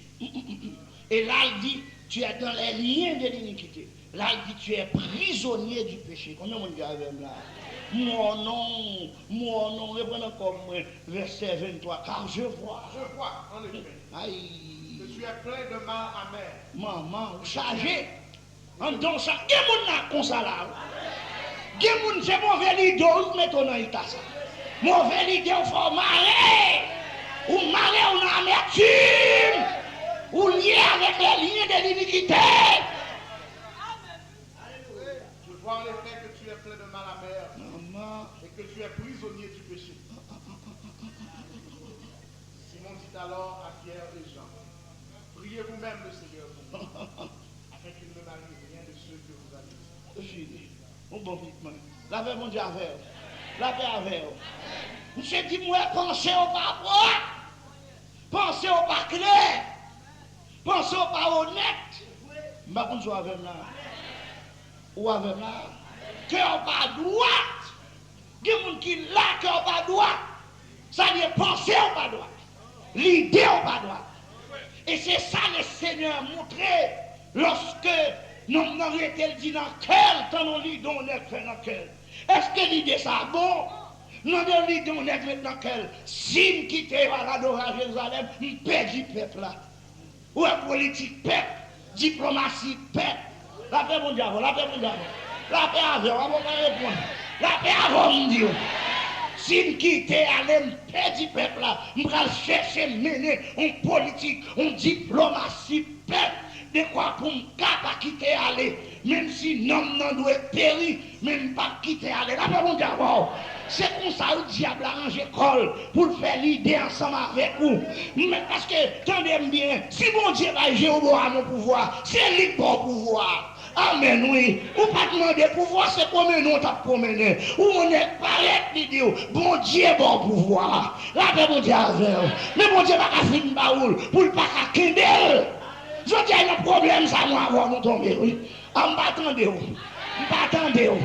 Et là, il dit, tu es dans les liens de l'iniquité. Là, il dit, tu es prisonnier du péché. Combien de monde garde là? Mon nom, reprenons comme moi, verset 23, car je vois. Je vois, en effet, Aïe, que tu es plein de mal amer. maman, chargé. En don ça, il y a des gens comme ça là. Il y a des gens, c'est mauvais leader, ou mettons dans l'état ça. Mauvais leader, il faut marrer. Ou marrer, on a amertume. Ou lié avec les lignes de l'iniquité. Je vois en effet que tu es plein de mal amer Maman, et que tu es prisonnier du péché. Simon dit alors à Pierre et Jean, priez vous-même le Seigneur pour moi, afin qu'il ne m'arrive rien de ce que vous avez dit. fini. Bon vite, man. La paix, mon Dieu, avec vous. La paix avec vous. Monsieur dit, moi, pensez au pas droit. Pensez au pas clair. Pensez au pas honnête. Je ne sais pas si avec là. Ou avec là. Cœur pas droit. Il y a des gens qui là, cœur pas droit. Ça veut dire penser au pas droit. L'idée au pas droit. Et c'est ça le Seigneur a montré lorsque nous avons été dit dans quel temps nous l'idée on est fait dans quel. Est-ce que l'idée ça bon? Nous avons l'idée on est fait dans quel. Si nous quittons à l'adoration à Jérusalem, nous perdons le peuple là. Ou est politique peuple, diplomatie peuple. La paix mon diable, la paix mon diable. La paix avant, on va répondre. La paix avant mon Dieu. Si nous quittons, allons perdre le peuple là, nous allons chercher mener une politique, une diplomatie peuple. De quoi pour ne pas quitter aller, même si non doit périr, même pas quitter aller. Là, mon diable, c'est comme ça le diable arrange l'école pour faire l'idée ensemble avec vous. Mais parce que, tenez bien, si mon Dieu va gérer à mon pouvoir, c'est lui pour pouvoir. Amen, oui. Ou pas demander pouvoir, c'est comme nous t'as promené. Ou on est pareil, l'idée, bon Dieu, bon pouvoir. Là, mon Dieu, mais mon Dieu va pas faire une baoule pour ne pas qu'à je dis, il y a un problème, ça, moi, avant nous tomber, oui. On ne va attendre.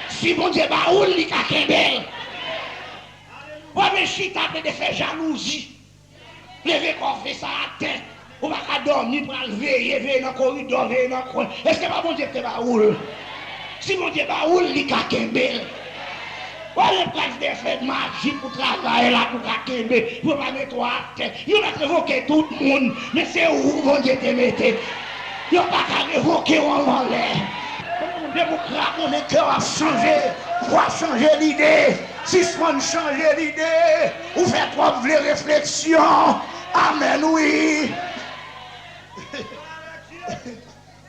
Si mon Dieu va où, il y a qu'un bel. On va chita de faire jalousie. Lever qu'on fait ça à terre. On va dormir pour veiller dans le corridor, veiller dans le coin. Est-ce que mon Dieu va où? Si mon Dieu va où, il y a qu'un bel. On va place des fêtes magie pour travailler là, pour kakembe, pour pas mettre à terre. Il va révoquer tout le monde, mais c'est où mon Dieu te mette. Il va pas révoquer en l'air. Mon démocrate, mon cœur a changé, pour changer l'idée. Si on changer l'idée, ou faire trop de réflexions. Amen, oui.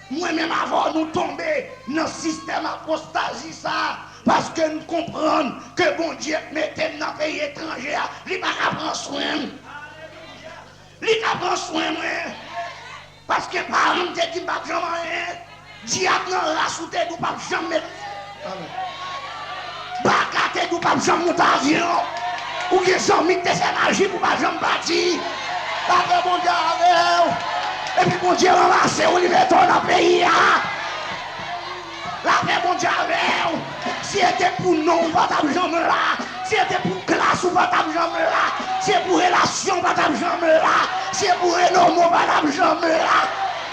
Moi-même avant nous tomber dans le système apostasie ça. Parce que nous comprenons que bon Dieu mettait dans le pays étranger, il ne va pas prendre soin. Il ne va pas prendre soin. Parce que par exemple, tu dis pas jamais rien. Diable dans la soute, nous ne pas jamais. Bagate, nous ne pas jamais monter avion. Ou que jamais te fait magie pour ne pas jamais bâtir. Après bon Dieu avec. Et puis bon Dieu ramasse, on lui met dans le pays. La paix mon Dieu avec. Si c'était pour nous, on va jamais là. Si c'était pour classe, on va jamais là. Si c'est pour relation, on va jamais là. Si c'est pour renommement, on va jamais là.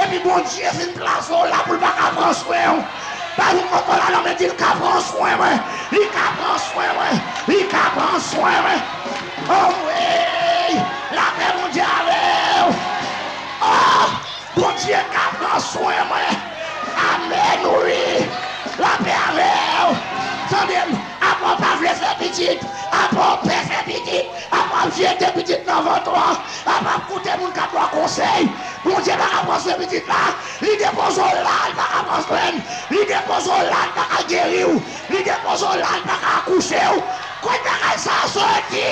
Et puis bon Dieu, c'est une place là pour ne pas prendre soin. Pas une fois qu'on a dit qu'il prend soin, il prend soin, il prend soin. Oh oui, la paix mon Dieu avec. Oh, bon Dieu, qui prend soin. Amen, oui. La paix avec. Attendez, après pas vouloir faire petite, après père faire petite, après vieux de petite dans votre droit, après écouter mon quatre conseils. Mon Dieu va apprendre ce petit là, il dépose là, il va apprendre, il dépose là, il va guérir, il dépose là, il va accoucher. Quand il ça sorti.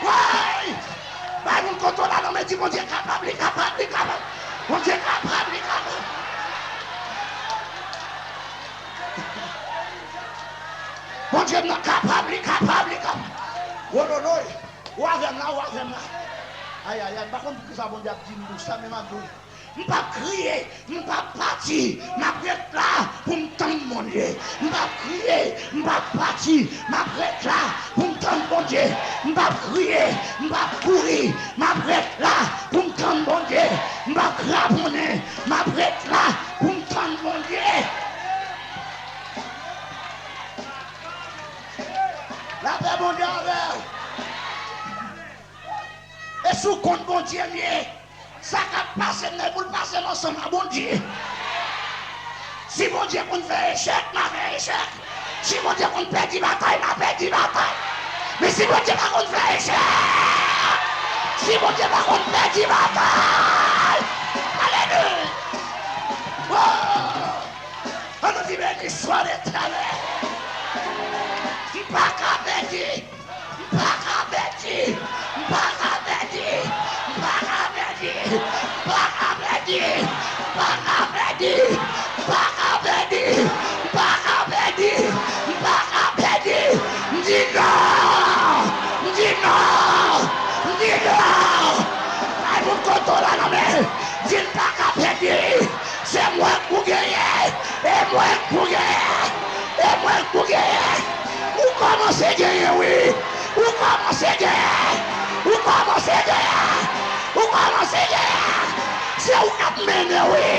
Ouais. Bah mon contrôle là, non mais dis mon Dieu capable. Mon Dieu capable. Mon Dieu est capable. Oh non, non. Où avec là. Aïe, par contre, ça, mon Dieu, dit-nous ça, même à nous. Je ne vais pas crier, je ne vais pas partir, je vais être là pour me tendre mon Dieu. Je ne vais pas crier, je ne vais pas partir, je vais être là pour me tendre mon Dieu. Je ne vais pas crier, je ne vais pas courir, je vais être là pour me tendre mon Dieu. Je ne vais pas craponner, je vais être là pour me tendre mon Dieu. bon Dieu avec. Et sous compte bon Dieu, ça va passer, pour le passer ensemble à bon Dieu. Si mon Dieu qu'on fait échec, m'a fait échec. Si mon Dieu qu'on perd bataille, m'a perdu bataille. Mais si mon Dieu qu'on fait échec, si mon Dieu qu'on perd bataille, alléluia. Oh, on nous dit béni soit l'Éternel. Pas qu'à bénir, pas qu'à bénir, pas qu'à bénir, pas qu'à bénir, pas qu'à bénir, pas qu'à bénir, pas qu'à bénir, pas qu'à bénir, pas qu'à bénir. Dis non, dis non, dis non. Aïe, mon coton là, non mais, dis pas qu'à bénir. C'est moi pour gagner, et moi pour gagner, et moi pour gagner. Où commencez à gagner, oui? Où commencez à gagner? Où commencez à gagner? Où commencez à gagner? C'est où qu'on mène, oui?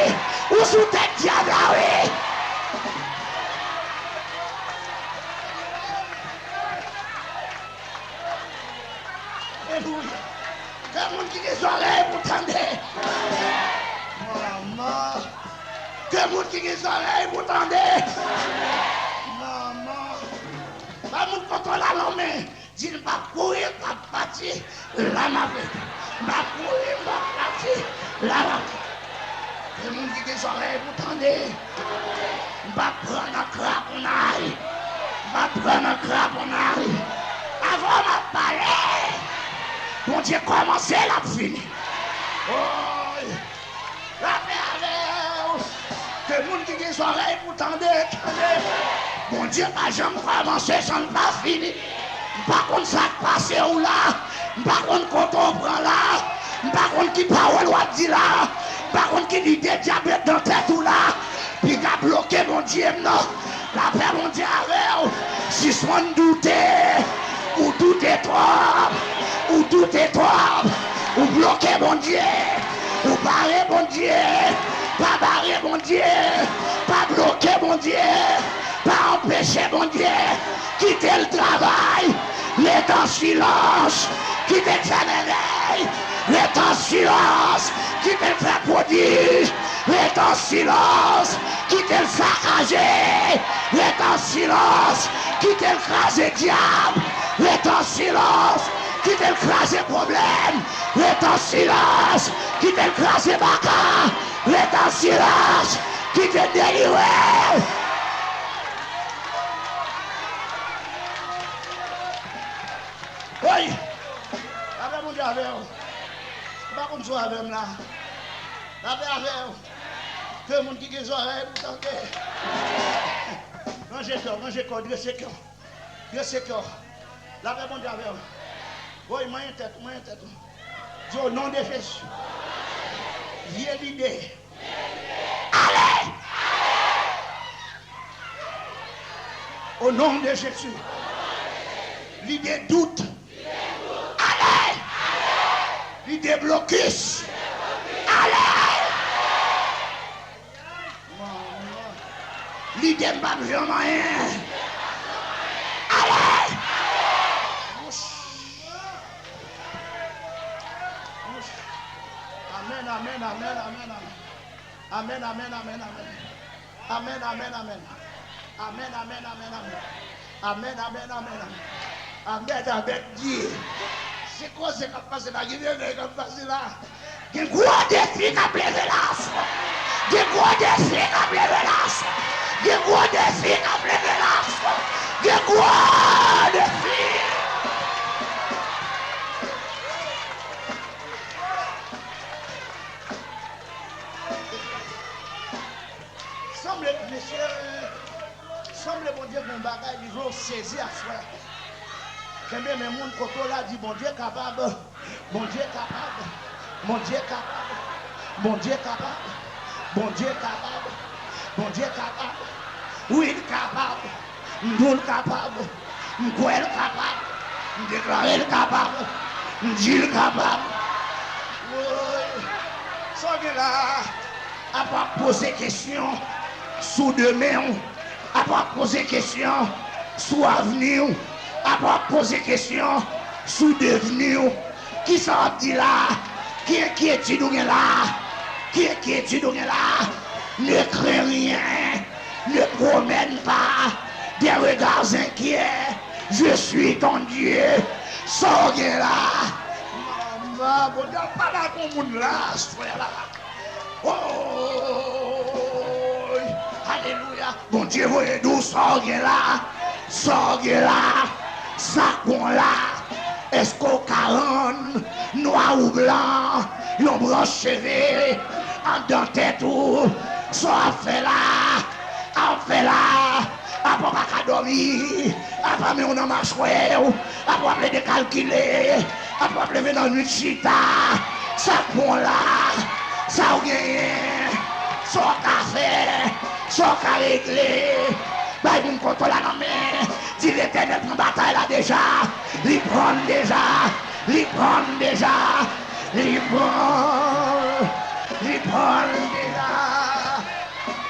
Où sous tête diable, oui? Alléluia. Que le monde qui a des oreilles pour tendre. Maman. Que le monde qui a des oreilles pour tendre. Pas mon contrôle à l'homme, dit pas courir, pas partir, la navette. Pas courir, pas partir, la navette. Le monde qui des oreilles, vous tendez. Pas prendre un craponnaille. Pas prendre un craponnaille. Avant de parler, mon Dieu commencé la fini. Oh, la paix avec. Que le monde qui des oreilles, vous tendez. Mon Dieu, pas jamais commencé, ça ne pas fini. Par contre, ça passe où là. Par contre, quand on prend là. Par contre, qui parle ou dit là. Par contre, qui dit des diabètes dans tête ou là. Puis qui a bloqué mon Dieu, non. La paix, mon Dieu, avec. Si soin douter, ou douter trop, ou douter trop, ou bloquer mon Dieu, ou barrer mon Dieu, pas barrer mon Dieu, pas bloquer mon Dieu. Pas empêcher mon Dieu, quitter le travail, l'être en silence, quitter le travail, l'être en silence, quitter le faire prodige, l'être en silence, quitter le saccager, l'être en silence, quitter le craser diable, l'être en silence, quitter le craser problème, l'être en silence, quitter le craser baka, l'être en silence, quitter le délivrer. Oui, avec mon Dieu avec vous. Pas comme ça avec moi là. Avec vous. Que le monde qui a des oreilles, vous tentez. Rangez cœur, rangez cœur, Dieu c'est cœur. Dieu c'est cœur. Avec mon Dieu avec vous. Oui, moi une tête. Dis au nom de Jésus. Viens l'idée. Allez! Au nom de Jésus. L'idée doute. Allez! L'idée blocus. Allez! L'idée m'a jamais rien. Allez! Amen, amen, amen, amen, amen, amen, amen, amen, amen, amen, amen, amen, amen, amen, amen, amen, amen, amen. Amen, avec Dieu. C'est quoi ce qui a passé là? Qui vient de passer là? Des gros défis qui a levé là. Des gros défis qui a levé là. Des gros défis qui a levé là. Des gros défis. Semble, monsieur, semble bon Dieu mon bagage, ils vont saisir à soi. Combien de monde quand là dit bon Dieu capable, bon Dieu capable, bon Dieu capable, bon Dieu capable, bon Dieu capable, bon Dieu capable, oui capable, nous capable, nous capable, nous déclarer capable, nous dire capable. Oui, ça vient là, à pas poser question sous demain, à pas poser question sous avenir. à poser question sous devenu qui s'en dit là, qui est-tu là, qui est-tu là, ne crains rien, ne promène pas des regards inquiets, je suis ton Dieu, sors là. Maman, bon Dieu, pas là ton monde là, frère là. Oh, alléluia. Bon Dieu, voyez d'où sort là, ça qu'on là. Est-ce qu'au 40, noir ou blanc, yon branche cheveux, en dentelle tout, soit fait là, après qu'à dormir, après on a marché, après décalculer, après venir dans une chita, ça qu'on là, ça ou gagne, soit café, soit qu'à régler, bah vous me comptez là dans main. Si l'Éternel prend bataille là déjà, il prend déjà.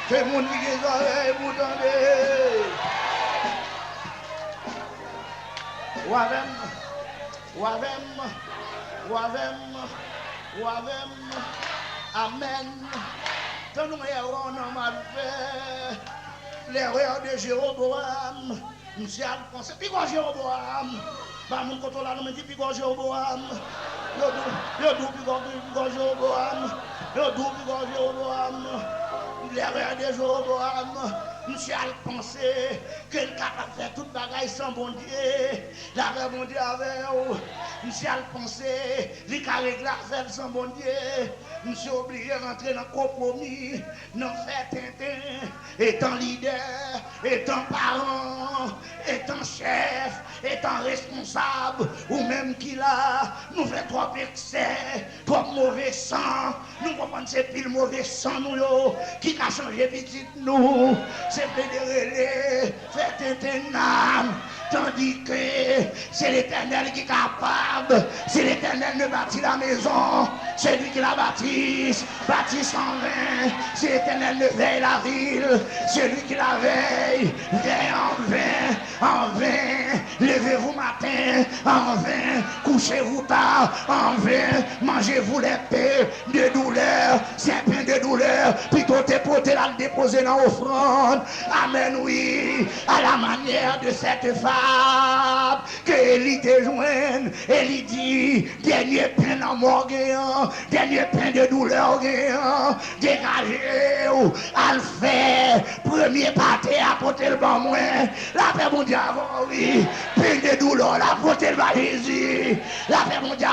C'est mon qui les oreilles, vous entendez. Wavem, amen. Tant nous on a mal fait l'erreur de Jéroboam. Monsieur a pensé, puis quoi Jéroboam? Bah, mon côté là, nous me dit, puis quoi Jéroboam? Yo dou, puis quoi Jéroboam? L'erreur de Jéroboam. Monsieur a pensé qu'il est capable de faire toute bagaille sans bon Dieu. La bon Dieu avec vous. Monsieur a pensé qu'il est capable de faire sans bon Dieu. Monsieur obligé de rentrer dans le compromis. Non fait Tintin, étant leader, étant parent, étant chef, étant responsable, ou même qu'il a, nous fait trop excès, trop mauvais sang. Nous comprenons que c'est pile mauvais sang nous qui a changé petit nous. C'est fédéré, fait un tandis que c'est l'Éternel qui est capable, c'est l'Éternel qui bâtit la maison, c'est lui qui la bâtit en vain, c'est l'Éternel qui veille la ville, c'est lui qui la veille en vain, levez-vous matin, en vain, couchez-vous tard, en vain, mangez-vous les pains de douleur, c'est un pain de douleur, plutôt t'es porté là le déposer dans l'offrande, amen oui, à la manière de cette femme, que Élie te joigne, Élie dit, dernier pain dans mort dernier pain de douleur dégagez ou à le faire, premier pâté apporter le bon moins, la paix mon Dieu oui, pain de douleur, la porter le bas Jésus, la paix mon Dieu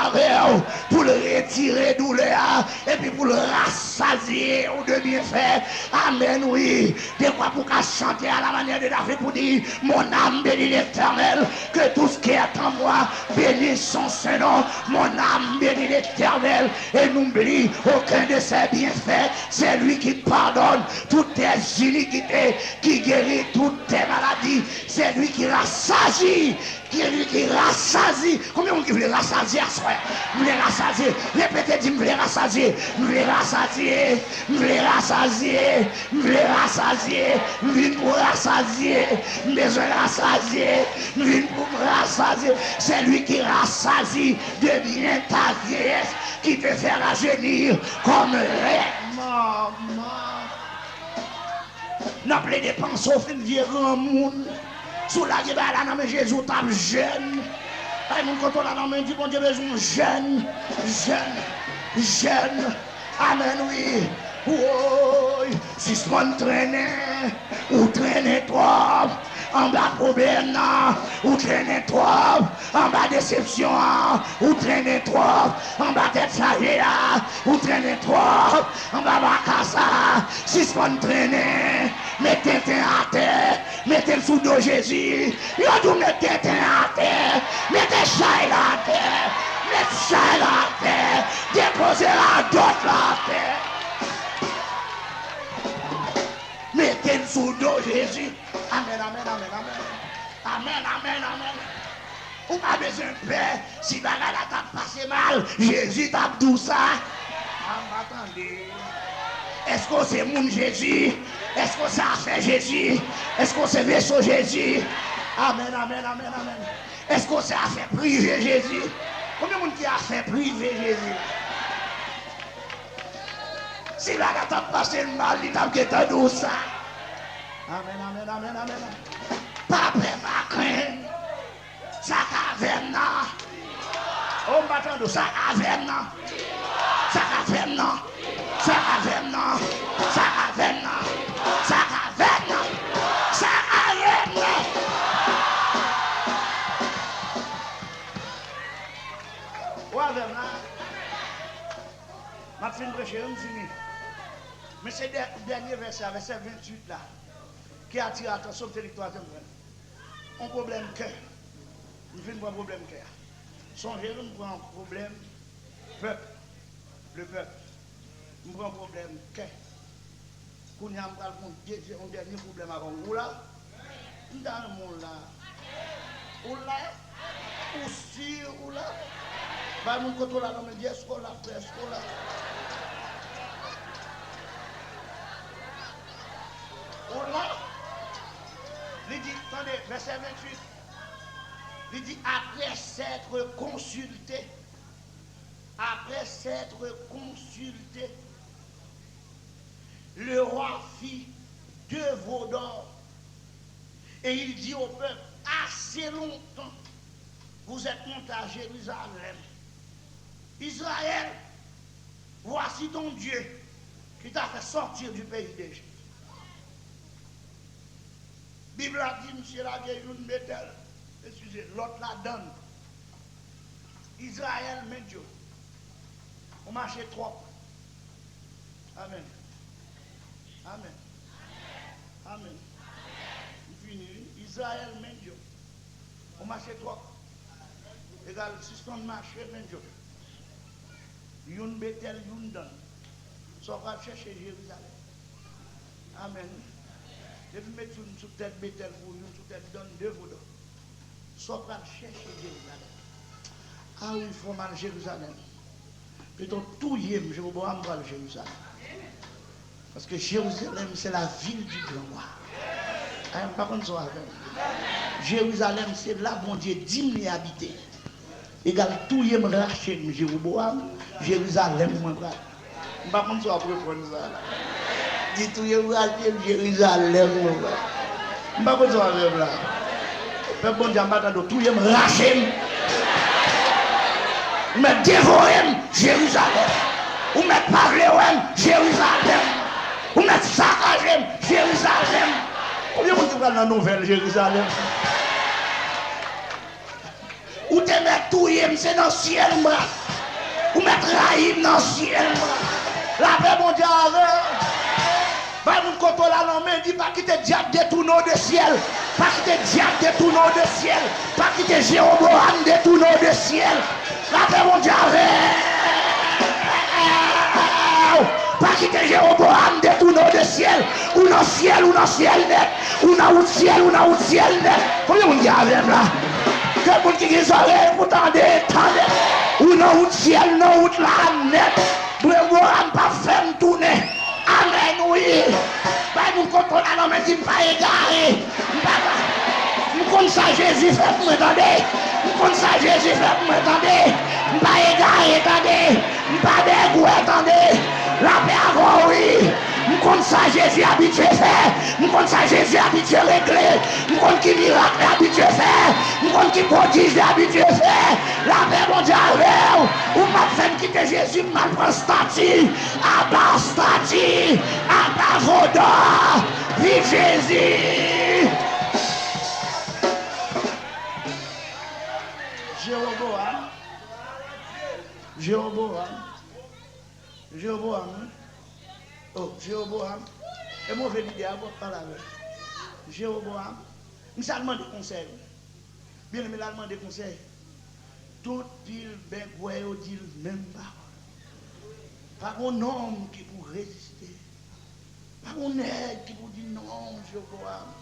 pour le retirer douleur, et puis pour le rassasier ou de bien faire, amen oui, des fois pour qu'à chanter à la manière de David pour dire, mon âme bénit l'Éternel, que tout ce qui est en moi bénisse son Saint-Nom, mon âme bénit l'Éternel, et n'oublie aucun de ses bienfaits, c'est lui qui pardonne toutes tes iniquités, qui guérit toutes tes maladies, c'est lui qui rassasie, qui rassasie. Combien on veut rassasier à soi? Vous voulez rassasier? Répétez, dis, vous voulez rassasier? Vous voulez rassasier? Vous voulez rassasier? Vous voulez rassasier? Vous voulez pour rassasier? Besoin rassasier? Vous voulez pour rassasier? C'est lui qui rassasie de bien ta vieillesse, qui te fait rajeunir comme l'air. Maman, n'a pas de pensées au fin de vieux monde. Sous la gueule, là, non, Jésus, t'as jeune. Et mon quand on a dans dit, bon Dieu, besoin jeune. Amen, oui. Oui, si ce monde traînait, ou traînait trop, en bas problème, ou traînait trop, en bas déception, ou traînait trop, en bas tête chargée, ou traînait trop, en bas bacassa, si ce monde traînait, mettez à terre, mettez le sous de Jésus, yo tout mettez à terre, mettez chaille à terre, mettez chaille à terre, déposez la dot à terre. Mettez sous dos Jésus. Amen. Ou pas besoin de paix. Si bagala t'a passé mal, Jésus t'a tout ça. Attendez. Est-ce que c'est mon Jésus? Est-ce que ça a fait Jésus? Est-ce que c'est vaisseau Jésus? Amen, amen, amen, amen. Est-ce qu'on s'est fait priver Jésus? Combien de monde qui a fait priver Jésus? Si la gâte a passé le mal, il t'a quitté tout ça. Amen, amen, amen, amen. Pas prêt, pas craindre. Ça caverne, non. On m'attend de ça caverne, non. Ça caverne, non. Ça caverne, non. Ça caverne, non. Ça caverne, non. Ça caverne, non. Ouais, là. Ma fin de prêcher, on finit. Mais c'est le dernier verset, verset 28 là, qui attire l'attention de le troisième frère. Un problème cœur. Nous faisons un problème cœur. Songez, nous prenons un problème peuple. Le peuple. Nous prenons un problème cœur. Quand nous avons un dernier problème avant vous là, dans le monde là, ou là, ou si, ou là, va nous contrôler là, mais Dieu, est-ce qu'on l'a fait, est-ce qu'on l'a ou là, il dit, attendez, verset 28. Il dit, après s'être consulté, le roi fit 2 veaux d'or. Et il dit au peuple, assez longtemps, vous êtes montés à Jérusalem. Israël, voici ton Dieu qui t'a fait sortir du pays d'Égypte. La Bible a dit, monsieur la vieille une métal. Excusez, l'autre la donne. Israël, mais Dieu. On marche trop. Amen. Amen. Amen. Fini. Israël, mais Dieu. On marche trop. Égal, si on marche, mais Dieu. Une bétel, une donne. Ça va chercher Jérusalem. Amen. Je vais mettre une sous-tête bétel pour une sous-tête donne 2 veaux d'or. Soit pas chercher Jérusalem. Ah oui, il faut mal Jérusalem. Plutôt tout yem, je vais voir Jérusalem. Parce que Jérusalem, c'est la ville du grand roi. Par contre, ça Jérusalem, c'est là, mon Dieu, 10 000 habités. Égal, tout yem raché, Jérusalem, Jérusalem, moi, par contre, ça va prendre ça. Dit tout yem raché, Jérusalem, moi. Par contre, ça va là. Mais bon Dieu, tout le monde raché. Mais dévoré Jérusalem. Ou me parler Jérusalem. Ou me saccagé Jérusalem. Combien de gens dans la nouvelle Jérusalem? Ou te mettre tout c'est dans le ciel. Ou me trahir dans le ciel. La paix mon Dieu avec. Pas nous contrôler la main, dit pas quitter diable détourné de ciel. Pas quitter diable détourné de ciel. Pas quitter Jéroboam détourné de ciel. La paix mon Dieu pas quitter Jéroboam détourné de ciel. Ou dans ciel net. Ou dans ciel net. Combien de gens avec là? Que vous qui les oreilles pour tendre. Ou dans ciel, non, ou la net. Jéroboam pas faire tourner. Amen, oui. Pas nous contrôler la main, dit pas égaré. Nous comptons ça, Jésus fait pour m'entendre. Nous comptons ça, Jésus fait pour m'entendre. Pas égaré, attendez. Pas dégoût, attendez. La paix avant, oui. Nous comptons ça, Jésus habitué faire. Nous comptons ça, Jésus habitué régler. Nous comptons qui miracle habitué faire. Nous comptons qui prodige habitué faire. La paix, mon Dieu, ou pas faire quitter Jésus, mal prend statut. Abat statut. Abat vaudor. Vive Jésus. Jéroboam. Oh, Jéroboam. Et moi, je vais dire, je vais parler avec Jéroboam. Je vais demander conseil. Bien aimé, je demande conseil. Tout il dit même pas. Pas un homme qui peut résister. Pas un aide qui peut dire non, Jéroboam.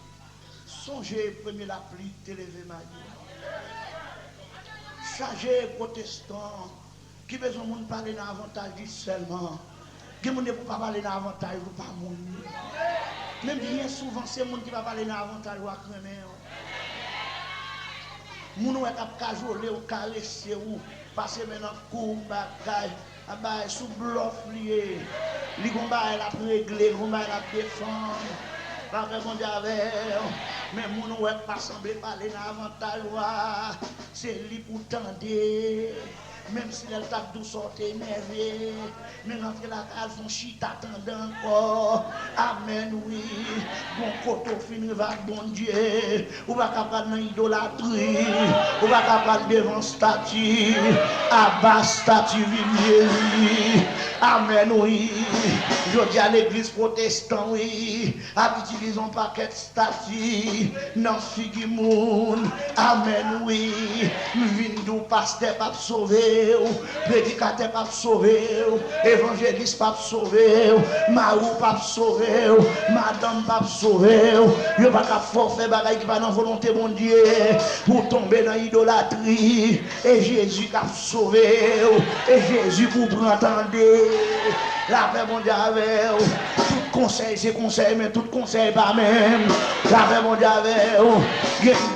Songez, premier la pluie, t'élever ma vie. Chargez protestants. Qui besoin de parler dans l'avantage seulement. Qui ne peut pas parler dans l'avantage ou pas mon. Même bien souvent, c'est le monde qui va parler dans l'avantage ou à cramer. Moun wè kap kajole ou karesse ou, passe maintenant kou bagay, abay sou blof lié. Li gon bay la réglé, gon bay la défendre. La répondre avec, mais moun wè pas semblé parler davantage, c'est li pour tendre. Même si elle tape d'où sortir énervé, mais rentrer la case, son chit attendant encore. Amen, oui. Bon côté finir va bon Dieu. Ou va capable dans idolâtrie. Ou va capable devant statue. Abat statue vive Jésus. Amen, oui. Je dis à l'église protestante, oui. Utilisons un paquet de statues. Non, figure moun. Amen, oui. Vindou pasteur pas sauver. Prédicateur pas sauver, évangéliste pas sauver, marou pas sauver, madame pas sauver, yo pas qu'à forfait bagaille qui pas dans volonté mon Dieu, pour tomber dans l'idolâtrie, et Jésus qui a sauvé, et Jésus pour prendre la paix mon Dieu avec tout conseil c'est conseil, mais tout conseil pas même, la paix mon Dieu avec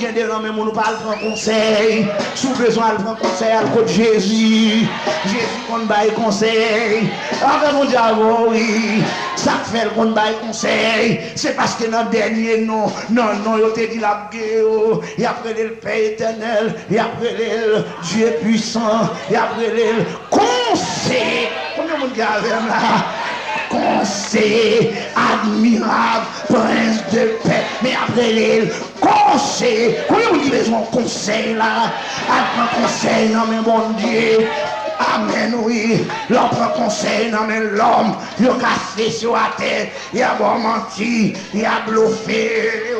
gen des gens même on nous parle prendre conseil, sous besoin de prendre conseil à côté Jésus. Jésus qu'on baille conseil. Avec mon diable, oui. Ça fait qu'on baille conseil. C'est parce que dans le dernier non, il te dit la guerre. Et après le Père éternel. Et après le Dieu puissant. Et après le conseil. Combien de monde qui a là? Conseil admirable, prince de paix. Mais après les conseil, combien vous dites besoin de conseil là? Après conseil, non mais mon Dieu. Amen, oui. L'homme prend conseil, non mais l'homme, il a cassé sur la tête, il a bon menti, il a bluffé.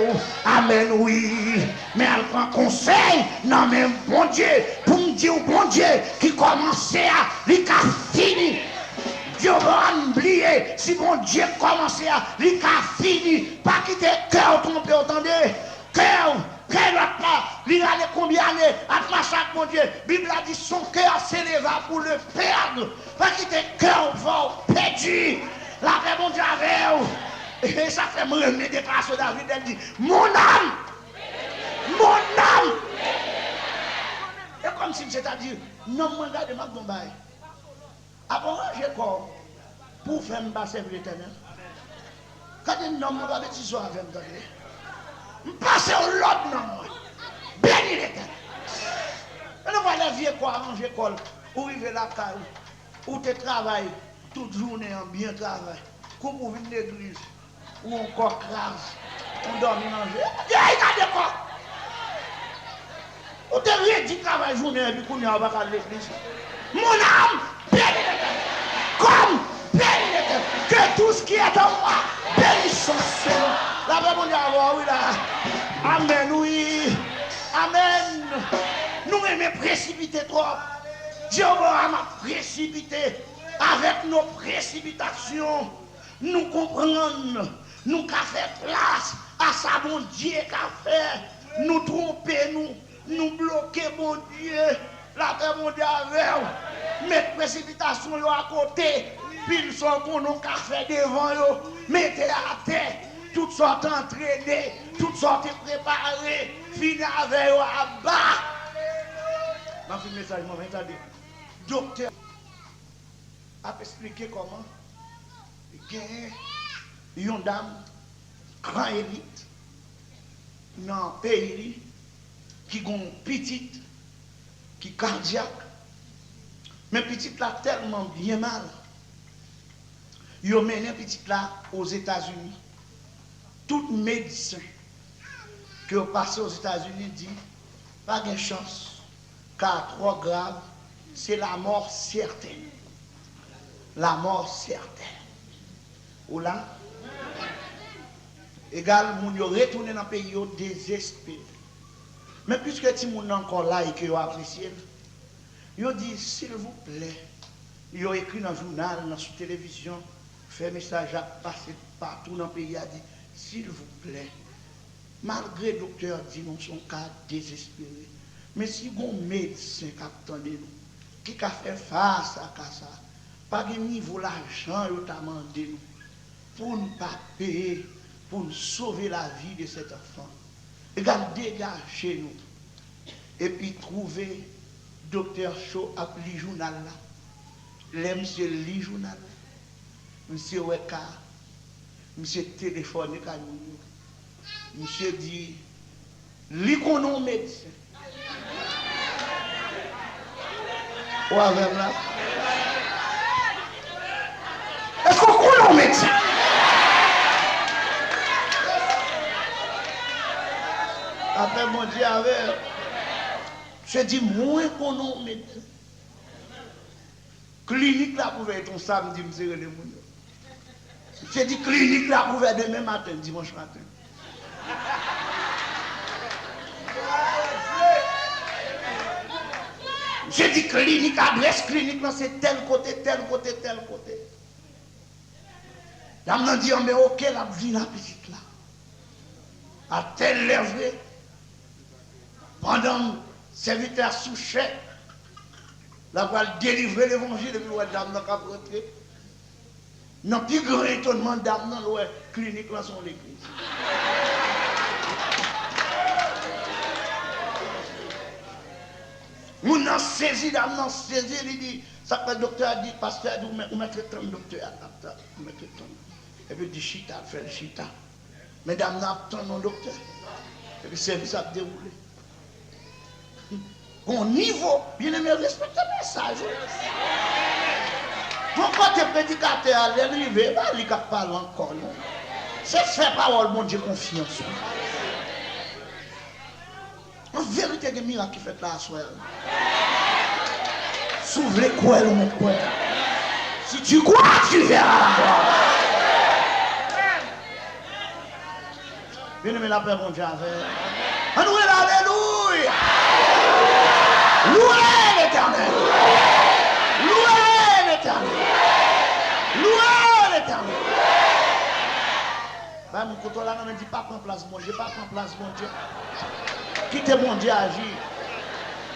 Amen, oui. Mais elle prend conseil, non mais bon Dieu, pour me dire bon Dieu qui commençait à, il a fini. Dieu va oublier si mon Dieu commence à lui fini, pas quitter cœur trompé, entendez? Cœur l'autre pas, il a combien d'années à chaque mon Dieu. Bible a dit son cœur s'éleva pour le perdre, pas quitter cœur perdu. La paix mon Dieu avec et ça fait me remettre des places David, elle dit mon âme, et comme si c'est-à-dire non moi regarde ma bombaille. Après, j'ai quoi pour faire me passer l'éternel. Quand un homme va mettre ça avec moi, je passe au l'autre nom. Béni l'éternel. Et nous voyons la vie quoi, arranger quoi, ou arriver la caille, ou te travailles toute journée en bien travail, comme pour venir l'église, ou encore crase, on dort manger. Regardez quoi. Ou te rédit travail journée et puis qu'on y a pas à l'église. Mon âme, comme que tout ce qui est en moi, bénisse son Seigneur. La paix mon Dieu, oui là. Amen, oui. Amen. Nous aimons précipiter trop. Dieu m'a précipité. Avec nos précipitations, nous comprenons, nous qu'a fait place à ça bon Dieu qu'a fait. Nous tromper, nous bloquer mon Dieu. La paix mon Dieu avec mettre précipitation à côté, puis ils sont qu'on a fait devant eux, mettez à terre, toutes sortes entraînées, toutes sortes préparées, finir avec eux à bas. Dans ce message, attendez. Docteur a expliqué comment il y a une dame, grand élite, dans le pays, qui a une petite, qui est cardiaque, mais petite là tellement bien mal. Ils ont mené petite là aux États-Unis. Tout médecin qui ont passé aux États-Unis dit pas de chance, car trop grave, c'est la mort certaine. La mort certaine. Ou là, égal, moun yo retourné dans le pays désespéré. Mais puisque ti moun encore là et que yo apprécié, yo dit s'il vous plaît, yo écrit dans le journal, dans la télévision, fait message à passer partout dans le pays, a dit s'il vous plaît, malgré le docteur dit non son cas désespéré, mais si un médecin qui attendait nous, qui a fait face à ça, pas de niveau l'argent yo t'a demandé nous pour ne pas payer, pour nous sauver la vie de cet enfant. Regarde, dégagez nous. Et puis trouver docteur Shaw à le journal là. Les monsieur lit journal. Monsieur Weka. Monsieur téléphone à nous. Monsieur dit, lit qu'on a médecin. Ou avec là. Est-ce qu'on connaît un médecin? Après mon Dieu avec, je dis moins qu'on a un médecin. Clinique là pouvait être un samedi, je me suis je dis clinique là pouvait être demain matin, dimanche matin. Je dis clinique, adresse clinique, c'est tel côté, tel côté, tel côté. Dame n'a dit, mais ok, la vie la petite là. A tel levé. Pendant serviteur sous chèque, la va délivrer l'évangile, et puis la dame n'a qu'à rentrer. Non, plus grand étonnement, dame dans la clinique là, sont l'église. Moun nan saisi, dame nan saisi, il dit, ça que le docteur a dit, pasteur a dit, ou mettre tant docteur à la ou mettre tant. Et puis il dit, chita, fait le chita. Mais dame n'a pas tant non docteur. Et puis le service a déroulé. Au niveau, bien aimé, respectez le message. Ton côté prédicateur, il est arrivé, il ne parle encore. C'est faire parole, mon Dieu, confiance. En vérité, il y a des miracles qui fait là à soi. S'ouvre les coins, mon coin. Si tu crois, tu verras la gloire. Bien aimé, la paix, mon Dieu, avec. Alléluia. Louez l'Éternel. Louez l'Éternel. Louez l'Éternel. Ben, mon côté là, ne me dit pas prendre place, mon Dieu, pas prendre place, mon Dieu. Quittez mon Dieu agir.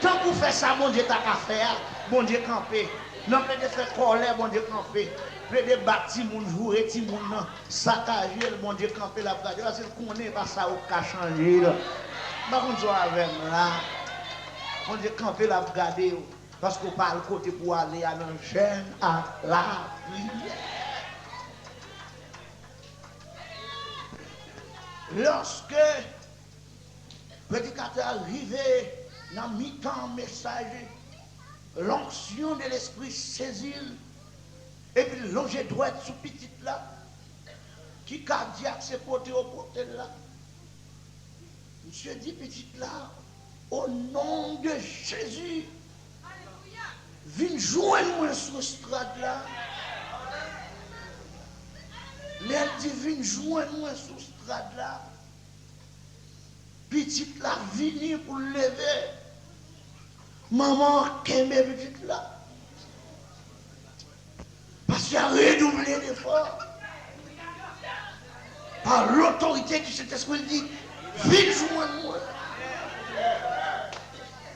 Tant que vous faites ça, mon Dieu, t'as qu'à faire, mon Dieu camper. Non, pas de faire colère, mon Dieu camper. Pas de bâtir mon jouer, ti mon non. Saccager, mon Dieu camper la brade. Parce que qu'on n'est pas ça au cas changer. Par contre, avec là. Mon Dieu camper la brade. Parce qu'on parle côté pour aller à l'enchaîne, à la prière. Lorsque le prédicateur arrivé dans mi-temps message, l'onction de l'esprit saisit et puis longer droite sous petite là, qui cardiaque s'est porté au porté là. Monsieur dit petite là, au nom de Jésus, viens joindre moi sur strade là. L'air dit viens joindre moi sur strade là. Petite là, vini pour le lever. Maman, qu'aime petite là. Parce qu'il a redoublé l'effort. Par l'autorité du Saint-Esprit, il dit, viens joindre moi.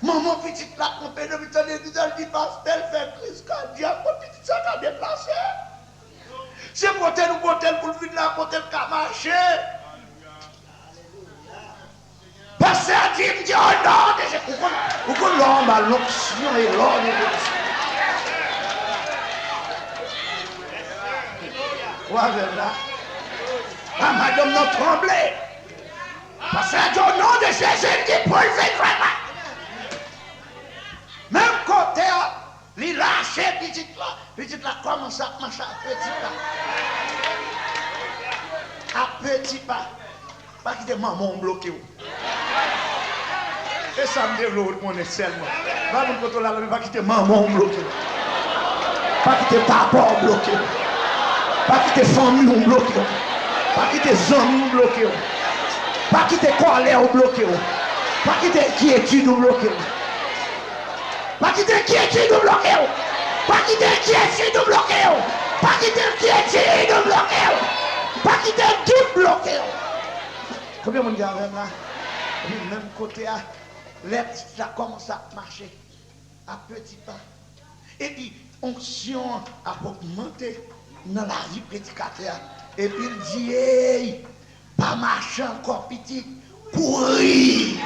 Maman, petite là, quand elle est dans l'église, elle dit, parce qu'elle fait crise cardiaque, petite ça a déplacé. C'est pour tel ou pour tel, pour le venir là, pour tel qu'à marcher. Parce que a dit, il me dit, oh non, pourquoi l'homme a l'option et l'homme est l'option. Ouais, là. Ah, madame n'a tremblé. Parce que a dit, au nom de Jésus, il dit, pour le vraiment. Même côté, il lâche petite là commence à marcher à petit pas. À petit pas. Pas qu'il y ait maman bloqué. Et ça me développe mon seulement. Pas mon côté là, pas qu'il y ait maman bloqué. Pas qu'il y ait papa bloqué. Pas qu'il y ait famille bloqué. Pas qu'il y ait amis bloqués. Pas qu'il y ait colère bloqué. Pas qu'il y ait inquiétude bloqué. Pas qu'il y ait inquiétude bloqué. Pas qu'il y ait inquiétude bloqué. Pas qu'il y ait inquiétude bloqué. Pas qu'il y ait doute bloqué. Combien de monde y a là? Même côté, ça commence à marcher à petit pas. Et puis, onction a augmenté dans la vie prédicateur. Et puis, il dit, hey, pas marcher encore petit, courir.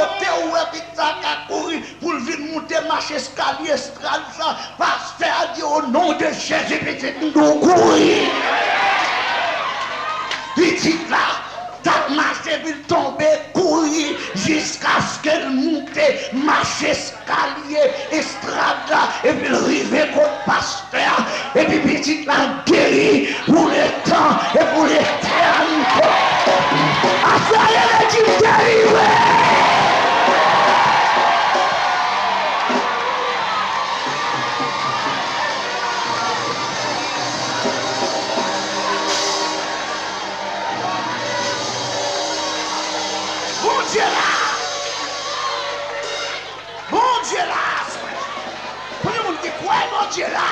côté où est ça a couru pour venir monter marcher escalier estrade ça pasteur dit au nom de Jésus petit nous courir petit là t'as marché puis tomber courir jusqu'à ce qu'elle monte marcher escalier estrade là et puis arriver contre pasteur et puis petit là guéri pour le temps et pour l'éternité affaire est guéri. Bon Dieu là, pour le monde qui croit, bon Dieu là,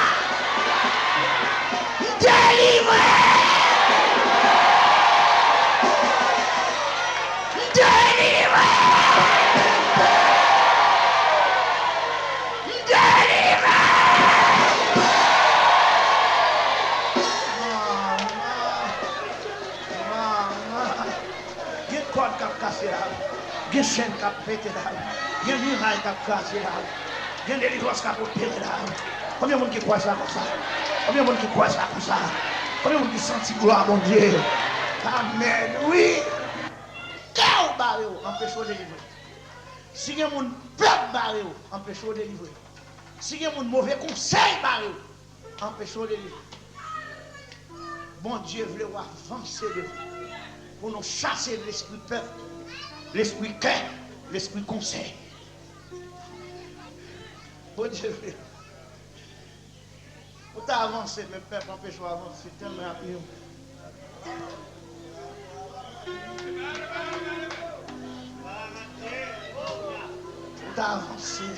délivré, délivré, délivré. Get caught cap cassé là. Gen chaîne qui a pété là, gen muraille qui a cassé là, gen délivrance qui a opéré là. Combien de monde qui croit ça comme ça? Combien de monde qui croit ça comme ça? Combien de monde qui sentit gloire mon Dieu? Amen, oui. Quand barré empêche de délivrer. Si gen monde peuple barré empêche de délivrer. Si gen monde mauvais conseil barré empêche de délivrer. Bon Dieu voulait avancer de vous pour nous chasser de l'esprit peuple. L'esprit cœur, l'esprit conseil. Bon Dieu, pour t'avancer, mes pères, empêche-moi d'avancer tellement rapidement. Pour t'avancer.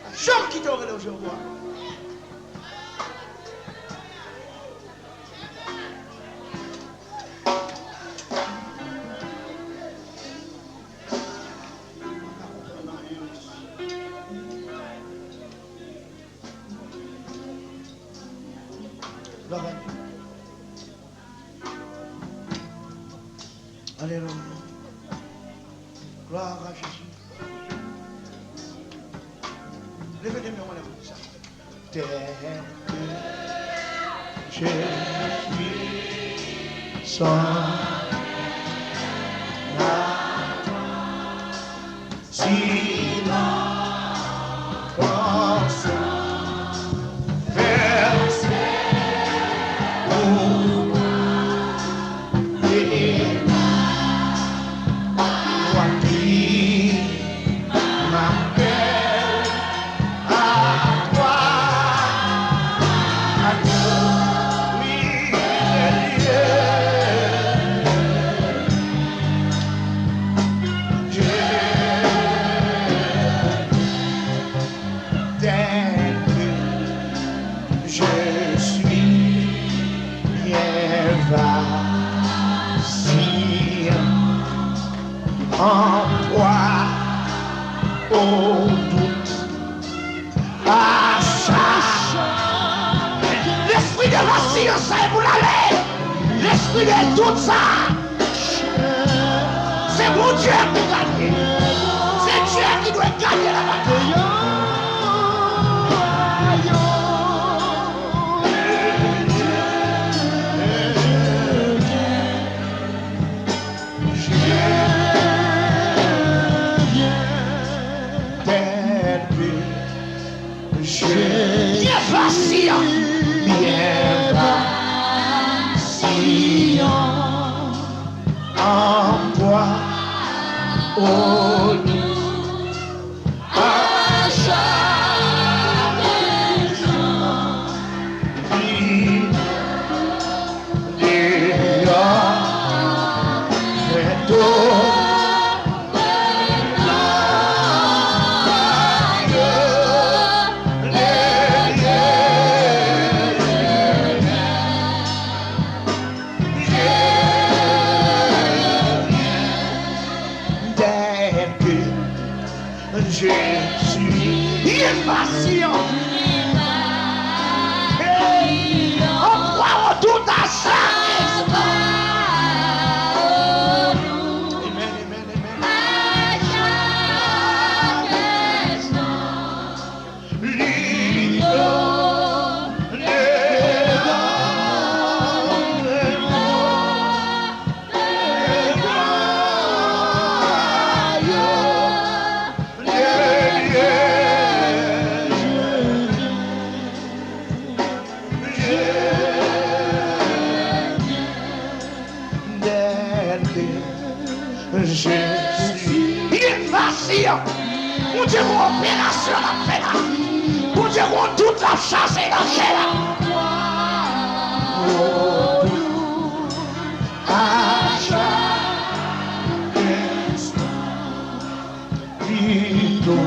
La chambre qui t'aurait aujourd'hui. Alléluia. Gloire à Jésus. Levez les mains, on lève ça. Tel que Jésus s'en va, si la force verse pour et en toi, au doute, à chaque. L'esprit de vacillance, ça est pour l'aller. L'esprit de tout ça, c'est mon Dieu qui gagne. C'est Dieu qui doit gagner la bataille. Bien vacillant, en toi, oh nous. Mon Dieu, mon opération la fait là. Mon Dieu, mon toute la chasse est la fait là. Ito,